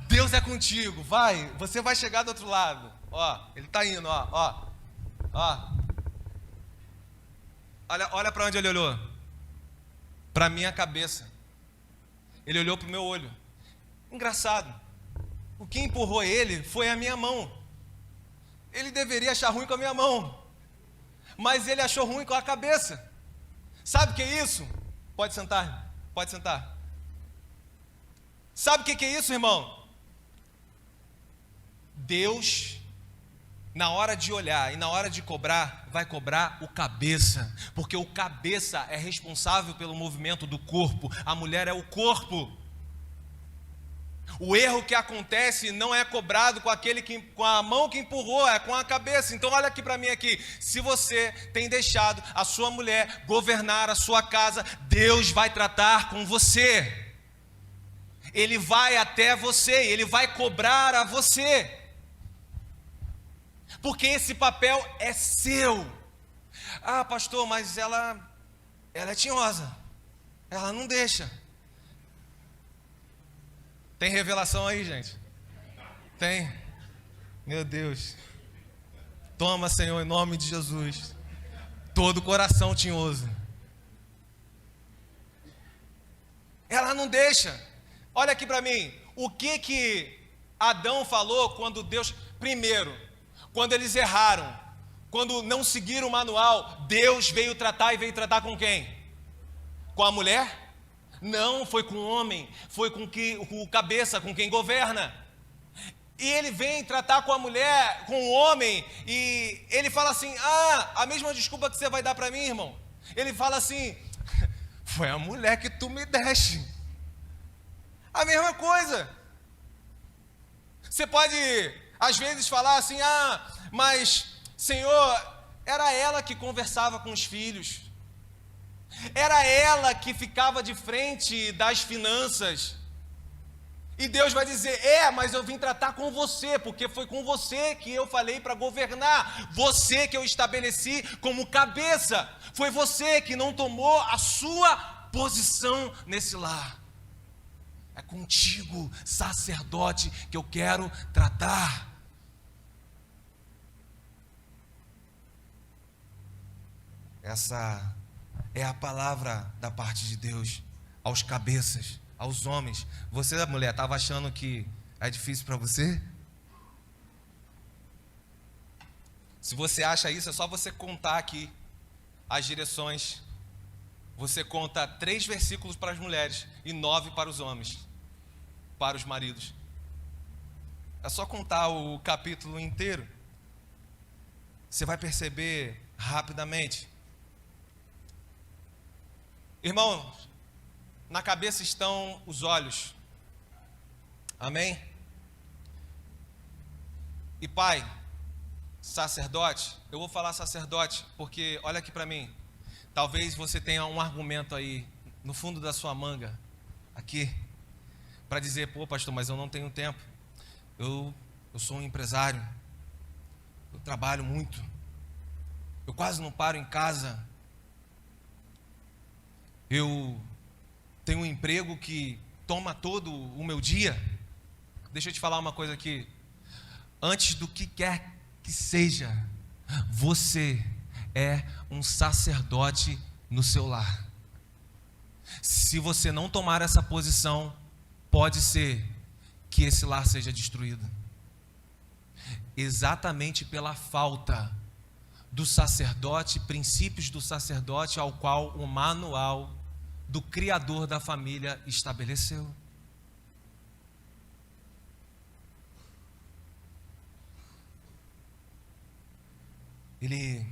Deus é contigo. Vai, você vai chegar do outro lado. Ó, ele está indo, ó. Olha para onde ele olhou. Para minha cabeça. Ele olhou para o meu olho. Engraçado. O que empurrou ele foi a minha mão. Ele deveria achar ruim com a minha mão, mas ele achou ruim com a cabeça. Sabe o que é isso? Pode sentar, pode sentar. Sabe o que é isso, irmão? Deus, na hora de olhar e na hora de cobrar, vai cobrar o cabeça, porque o cabeça é responsável pelo movimento do corpo, a mulher é o corpo. O erro que acontece não é cobrado com a mão que empurrou, é com a cabeça. Então olha aqui para mim aqui, se você tem deixado a sua mulher governar a sua casa, Deus vai tratar com você. Ele vai até você, ele vai cobrar a você. porque esse papel é seu. Ah, pastor, mas ela é tinhosa, ela não deixa. Tem revelação aí, gente? Tem. Meu Deus. Toma, Senhor, em nome de Jesus. Todo coração tinhoso. Ela não deixa. Olha aqui para mim. O que Adão falou quando Deus... Primeiro, quando eles erraram, quando não seguiram o manual, Deus veio tratar e veio tratar com quem? Com a mulher? Não, foi com o homem. Foi com o cabeça, com quem governa. E ele vem tratar com a mulher, com o homem, e ele fala assim: ah, a mesma desculpa que você vai dar para mim, irmão. Ele fala assim: foi a mulher que tu me deste. A mesma coisa. Você pode, às vezes, falar assim: ah, mas, Senhor, era ela que conversava com os filhos. Era ela que ficava de frente das finanças. E Deus vai dizer: mas eu vim tratar com você, porque foi com você que eu falei para governar, você que eu estabeleci como cabeça, foi você que não tomou a sua posição nesse lar. É contigo, sacerdote, que eu quero tratar. Essa é a palavra da parte de Deus aos cabeças, aos homens. Você, mulher, estava achando que é difícil para você? Se você acha isso, é só você contar aqui as direções. Você conta 3 versículos para as mulheres e 9 para os homens, para os maridos. É só contar o capítulo inteiro. Você vai perceber rapidamente. Irmãos, na cabeça estão os olhos. Amém? E pai, sacerdote, eu vou falar sacerdote, porque olha aqui para mim. Talvez você tenha um argumento aí, no fundo da sua manga, aqui, para dizer: pô, pastor, mas eu não tenho tempo. Eu sou um empresário. Eu trabalho muito. Eu quase não paro em casa. Eu tenho um emprego que toma todo o meu dia. Deixa eu te falar uma coisa aqui. Antes do que quer que seja, você é um sacerdote no seu lar. Se você não tomar essa posição, pode ser que esse lar seja destruído. Exatamente pela falta do sacerdote, princípios do sacerdote ao qual o manual do Criador da família estabeleceu. Ele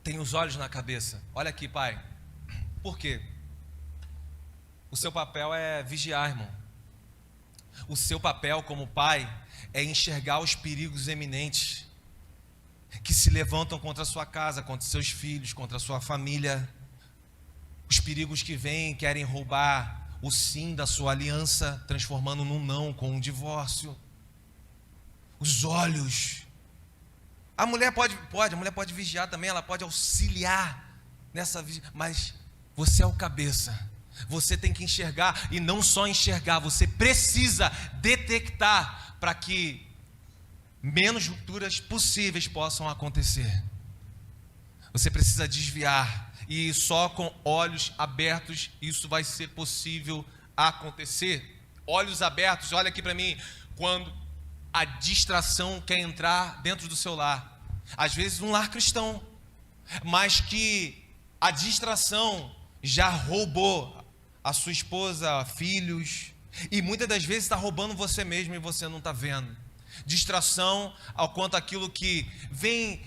tem os olhos na cabeça. Olha aqui, pai. Por quê? O seu papel é vigiar, irmão. O seu papel como pai é enxergar os perigos eminentes que se levantam contra a sua casa, contra seus filhos, contra a sua família. Os perigos que vêm, querem roubar o sim da sua aliança, transformando num não, com um divórcio. Os olhos. A mulher pode vigiar também, ela pode auxiliar nessa vigia, mas você é o cabeça. Você tem que enxergar, e não só enxergar, você precisa detectar para que menos rupturas possíveis possam acontecer. Você precisa desviar, e só com olhos abertos isso vai ser possível acontecer. Olhos abertos, olha aqui para mim, quando a distração quer entrar dentro do seu lar, às vezes um lar cristão, mas que a distração já roubou a sua esposa, filhos, e muitas das vezes está roubando você mesmo e você não está vendo. Distração ao quanto aquilo que vem,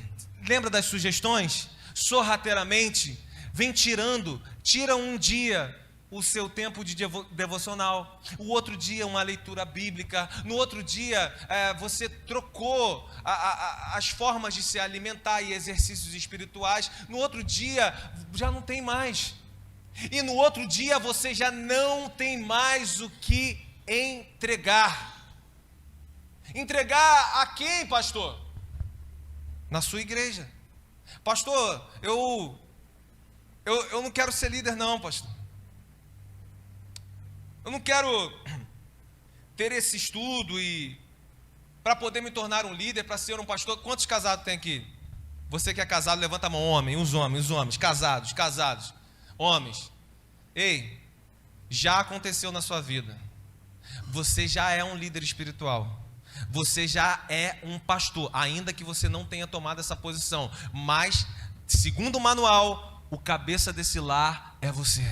lembra das sugestões? Sorrateiramente, vem tira um dia o seu tempo de devocional, o outro dia uma leitura bíblica, no outro dia você trocou as formas de se alimentar e exercícios espirituais, no outro dia já não tem mais, e no outro dia você já não tem mais o que entregar. Entregar a quem, pastor? Na sua igreja. Pastor, eu não quero ser líder não, pastor. Eu não quero ter esse estudo e para poder me tornar um líder, para ser um pastor. Quantos casados tem aqui? Você que é casado, levanta a mão. Homem, os homens, casados, homens. Ei, já aconteceu na sua vida. Você já é um líder espiritual. Você já é um pastor, ainda que você não tenha tomado essa posição. Mas, segundo o manual, o cabeça desse lar é você.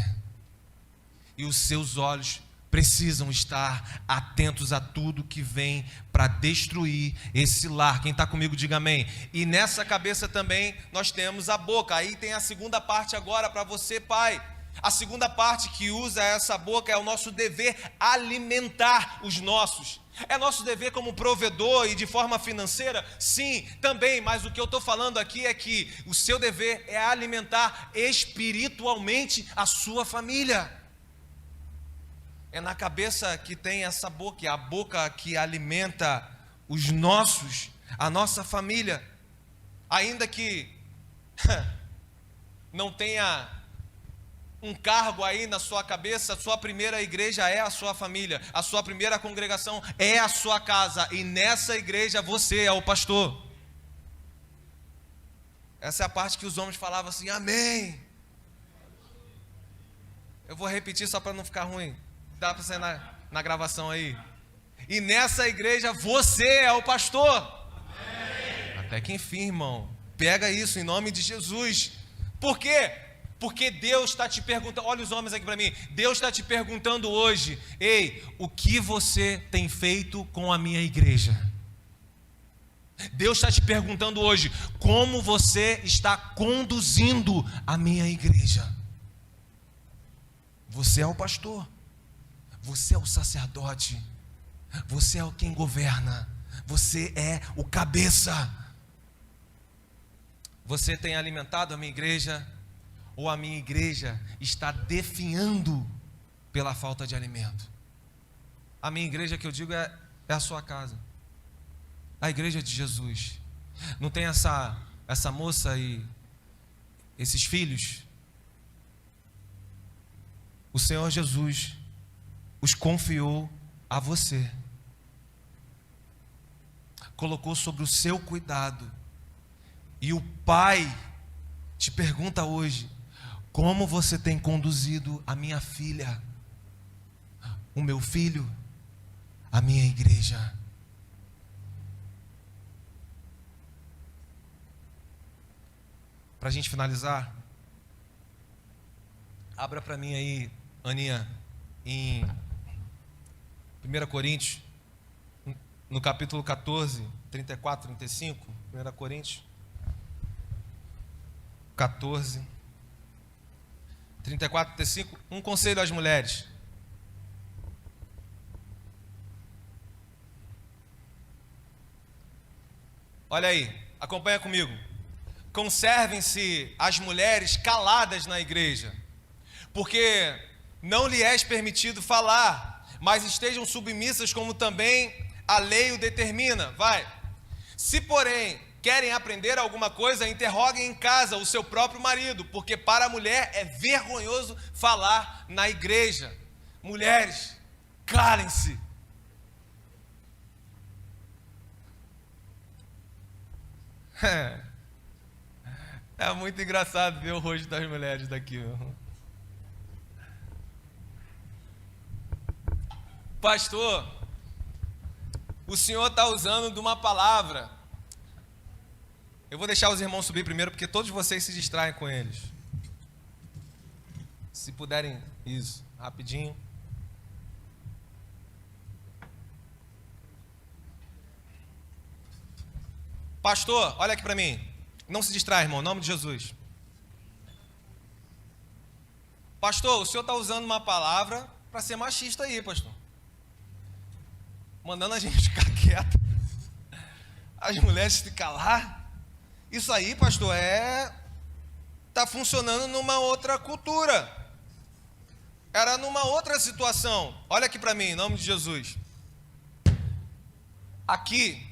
E os seus olhos precisam estar atentos a tudo que vem para destruir esse lar. Quem está comigo, diga amém. E nessa cabeça também nós temos a boca. Aí tem a segunda parte agora para você, pai. A segunda parte que usa essa boca é o nosso dever alimentar os nossos. É nosso dever como provedor e de forma financeira? Sim, também, mas o que eu estou falando aqui é que o seu dever é alimentar espiritualmente a sua família. É na cabeça que tem essa boca, é a boca que alimenta os nossos, a nossa família. Ainda que não tenha um cargo aí na sua cabeça, a sua primeira igreja é a sua família, a sua primeira congregação é a sua casa, e nessa igreja você é o pastor. Essa é a parte que os homens falavam assim, amém. Eu vou repetir só para não ficar ruim. Dá para sair na gravação aí. E nessa igreja você é o pastor. Amém. Até que enfim, irmão. Pega isso em nome de Jesus. Por quê? Porque Deus está te perguntando. Olha os homens aqui para mim. Deus está te perguntando hoje. Ei, o que você tem feito com a minha igreja? Deus está te perguntando hoje. Como você está conduzindo a minha igreja? Você é o pastor. Você é o sacerdote, você é quem governa, você é o cabeça. Você tem alimentado a minha igreja, ou a minha igreja está definhando pela falta de alimento? A minha igreja que eu digo é a sua casa, a igreja de Jesus. Não tem essa moça e esses filhos? O Senhor Jesus os confiou a você, colocou sobre o seu cuidado, e o Pai te pergunta hoje, como você tem conduzido a minha filha, o meu filho, a minha igreja? Para a gente finalizar, abra para mim aí, Aninha, em 1 Coríntios, no capítulo 14, 34, 35, 1 Coríntios 14, 34, 35, um conselho às mulheres. Olha aí, acompanha comigo. Conservem-se as mulheres caladas na igreja, porque não lhe é permitido falar, mas estejam submissas como também a lei o determina. Vai. Se, porém, querem aprender alguma coisa, interroguem em casa o seu próprio marido, porque para a mulher é vergonhoso falar na igreja. Mulheres, calem-se. É muito engraçado ver o rosto das mulheres daqui, meu. Pastor, o senhor está usando de uma palavra. Eu vou deixar os irmãos subir primeiro, porque todos vocês se distraem com eles. Se puderem, isso, rapidinho. Pastor, olha aqui para mim. Não se distrai, irmão, em nome de Jesus. Pastor, o senhor está usando uma palavra para ser machista aí, pastor. Mandando a gente ficar quieto, as mulheres se calar. Isso aí, pastor, está funcionando numa outra cultura. Era numa outra situação. Olha aqui para mim, em nome de Jesus. Aqui,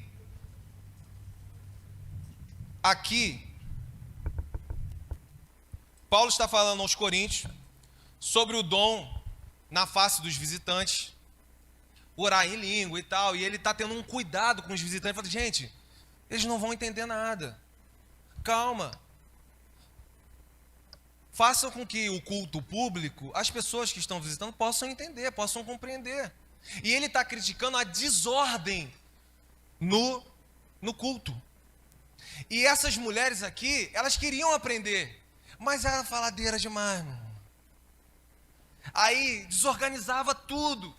Paulo está falando aos Coríntios sobre o dom na face dos visitantes, orar em língua e tal, e ele está tendo um cuidado com os visitantes, falando, gente, eles não vão entender nada, calma, façam com que o culto público, as pessoas que estão visitando possam entender, possam compreender, e ele está criticando a desordem no culto, e essas mulheres aqui, elas queriam aprender, mas era faladeira demais, mano. Aí desorganizava tudo.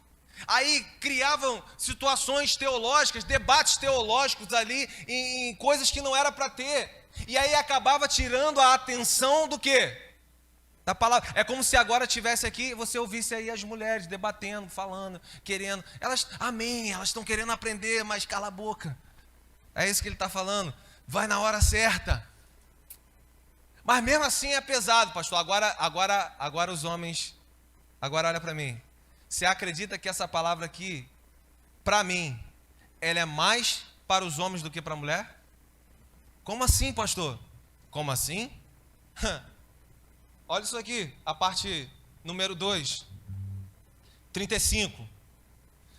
Aí criavam situações teológicas, debates teológicos ali em coisas que não era para ter. E aí acabava tirando a atenção do quê? Da palavra. É como se agora tivesse aqui, você ouvisse aí as mulheres debatendo, falando, querendo. Elas, amém, elas estão querendo aprender, mas cala a boca. É isso que ele está falando. Vai na hora certa. Mas mesmo assim é pesado, pastor. Agora os homens... Agora olha para mim. Você acredita que essa palavra aqui, para mim, ela é mais para os homens do que para a mulher? Como assim, pastor? Como assim? Olha isso aqui, a parte número 2, 35.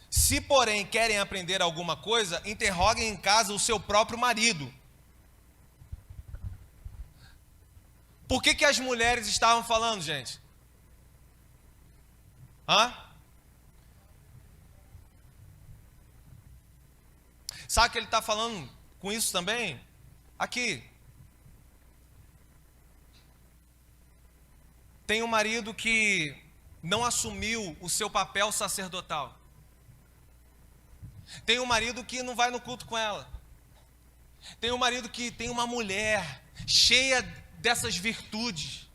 Se, porém, querem aprender alguma coisa, interroguem em casa o seu próprio marido. Por que as mulheres estavam falando, gente? Sabe o que ele está falando com isso também? Aqui. Tem um marido que não assumiu o seu papel sacerdotal. Tem um marido que não vai no culto com ela. Tem um marido que tem uma mulher cheia dessas virtudes,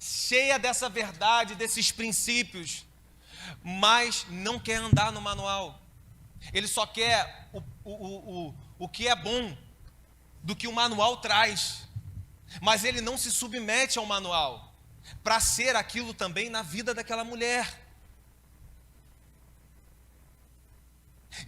cheia dessa verdade, desses princípios, mas não quer andar no manual. Ele só quer o que é bom do que o manual traz, mas ele não se submete ao manual para ser aquilo também na vida daquela mulher.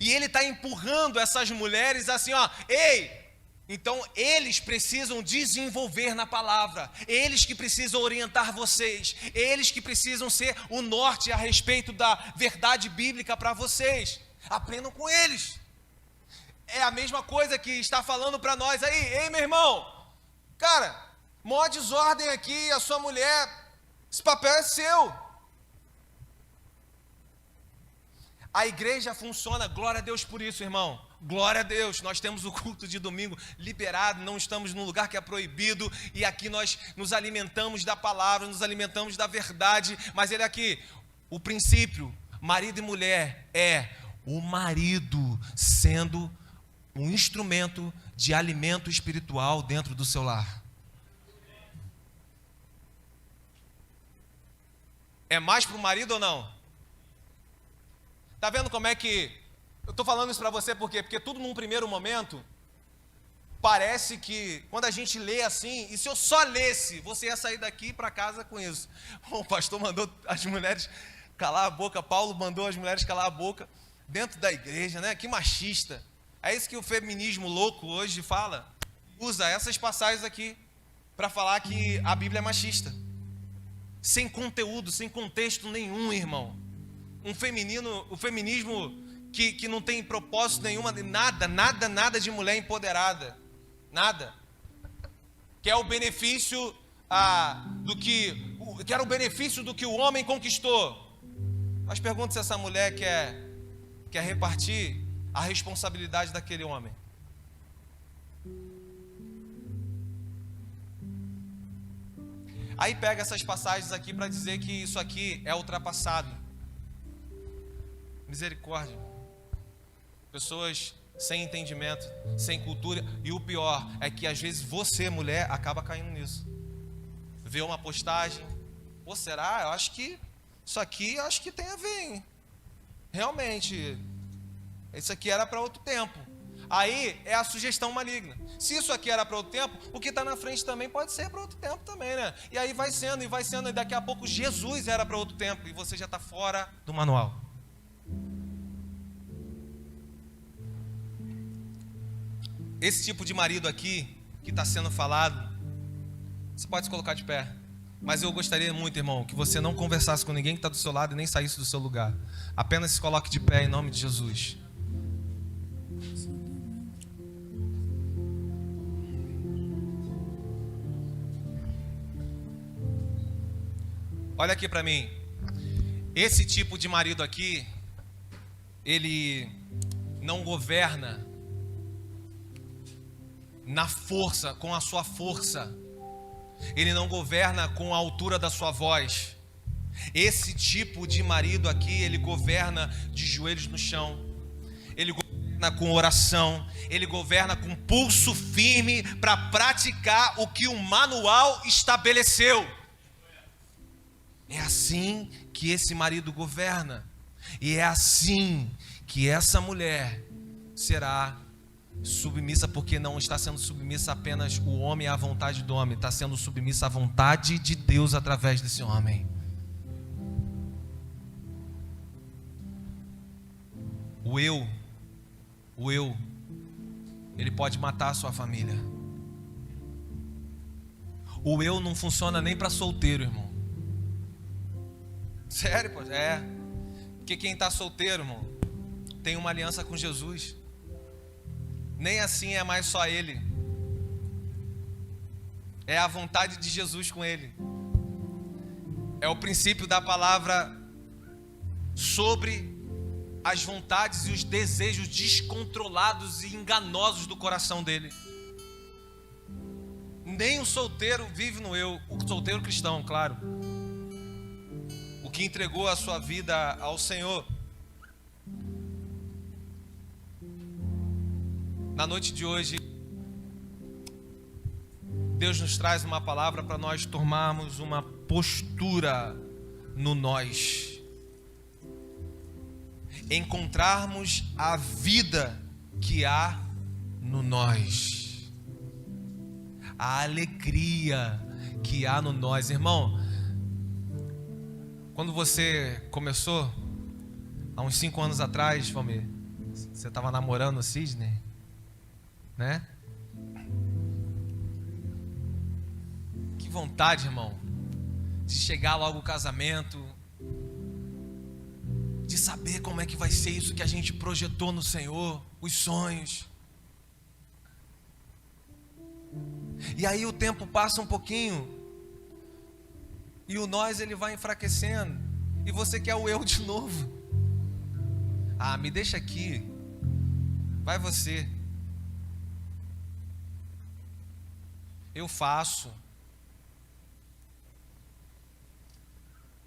E ele está empurrando essas mulheres assim, ó, ei! Então eles precisam desenvolver na palavra, eles que precisam orientar vocês, eles que precisam ser o norte a respeito da verdade bíblica para vocês. Aprendam com eles. É a mesma coisa que está falando para nós aí. Ei, meu irmão, cara, maior desordem aqui, a sua mulher, esse papel é seu. A igreja funciona, glória a Deus por isso, irmão. Glória a Deus, nós temos o culto de domingo liberado, não estamos num lugar que é proibido, e aqui nós nos alimentamos da palavra, nos alimentamos da verdade, mas ele aqui, o princípio, marido e mulher, é o marido sendo um instrumento de alimento espiritual dentro do seu lar. É mais para o marido ou não? Está vendo como é que... Eu estou falando isso para você por quê? Porque tudo num primeiro momento, parece que quando a gente lê assim, e se eu só lesse, você ia sair daqui para casa com isso. O pastor mandou as mulheres calar a boca, Paulo mandou as mulheres calar a boca dentro da igreja, né? Que machista. É isso que o feminismo louco hoje fala. Usa essas passagens aqui para falar que a Bíblia é machista. Sem conteúdo, sem contexto nenhum, irmão. O feminismo que não tem propósito nenhum, nada de mulher empoderada, nada. Quer o benefício quer o benefício do que o homem conquistou. Mas pergunta se essa mulher quer repartir a responsabilidade daquele homem. Aí pega essas passagens aqui para dizer que isso aqui é ultrapassado. Misericórdia. Pessoas sem entendimento, sem cultura, e o pior é que às vezes você, mulher, acaba caindo nisso. Vê uma postagem, ou será? Eu acho que isso aqui acho que tem a ver, hein? Realmente, isso aqui era para outro tempo. Aí é a sugestão maligna. Se isso aqui era para outro tempo, o que está na frente também pode ser para outro tempo também, né? E aí vai sendo, e daqui a pouco Jesus era para outro tempo, e você já está fora do manual. esse tipo de marido aqui, que está sendo falado, você pode se colocar de pé. Mas eu gostaria muito, irmão, que você não conversasse com ninguém que está do seu lado e nem saísse do seu lugar. Apenas se coloque de pé em nome de Jesus. Olha aqui para mim. Esse tipo de marido aqui, ele não governa na força, com a sua força. Ele não governa com a altura da sua voz. Esse tipo de marido aqui, ele governa de joelhos no chão. Ele governa com oração. Ele governa com pulso firme para praticar o que o manual estabeleceu. É assim que esse marido governa. E é assim que essa mulher será submissa, porque não está sendo submissa apenas o homem à vontade do homem, está sendo submissa à vontade de Deus através desse homem. O eu, ele pode matar a sua família. O eu não funciona nem para solteiro, irmão. Sério, pô? É. Porque quem está solteiro, irmão, tem uma aliança com Jesus. Nem assim é mais só ele. É a vontade de Jesus com ele. É o princípio da palavra sobre as vontades e os desejos descontrolados e enganosos do coração dele. Nem o solteiro vive no eu. O solteiro cristão, claro. O que entregou a sua vida ao Senhor. Na noite de hoje, Deus nos traz uma palavra para nós tomarmos uma postura no nós. Encontrarmos a vida que há no nós. A alegria que há no nós. Irmão, quando você começou, há uns 5 anos atrás, Valmir, você estava namorando o Sidney, né? Que vontade, irmão, de chegar logo ao casamento, de saber como é que vai ser isso que a gente projetou no Senhor, os sonhos. E aí o tempo passa um pouquinho e o nós ele vai enfraquecendo e você quer o eu de novo. Ah, me deixa aqui, vai você. Eu faço.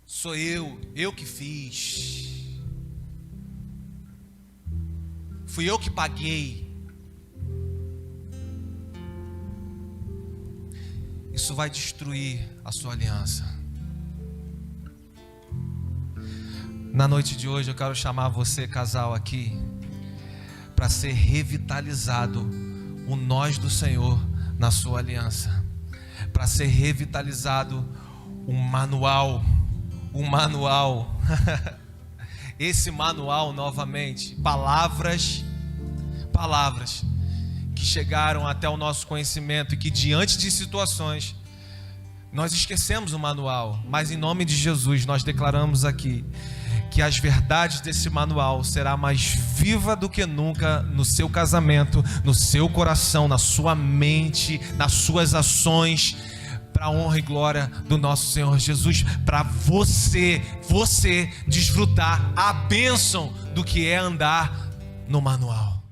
Sou eu que fiz. Fui eu que paguei. Isso vai destruir a sua aliança. Na noite de hoje eu quero chamar você, casal, aqui, para ser revitalizado o nós do Senhor na sua aliança, para ser revitalizado um manual, esse manual novamente, palavras que chegaram até o nosso conhecimento e que diante de situações nós esquecemos o manual, mas em nome de Jesus nós declaramos aqui que as verdades desse manual será mais viva do que nunca no seu casamento, no seu coração, na sua mente, nas suas ações, para a honra e glória do nosso Senhor Jesus, para você desfrutar a bênção do que é andar no manual.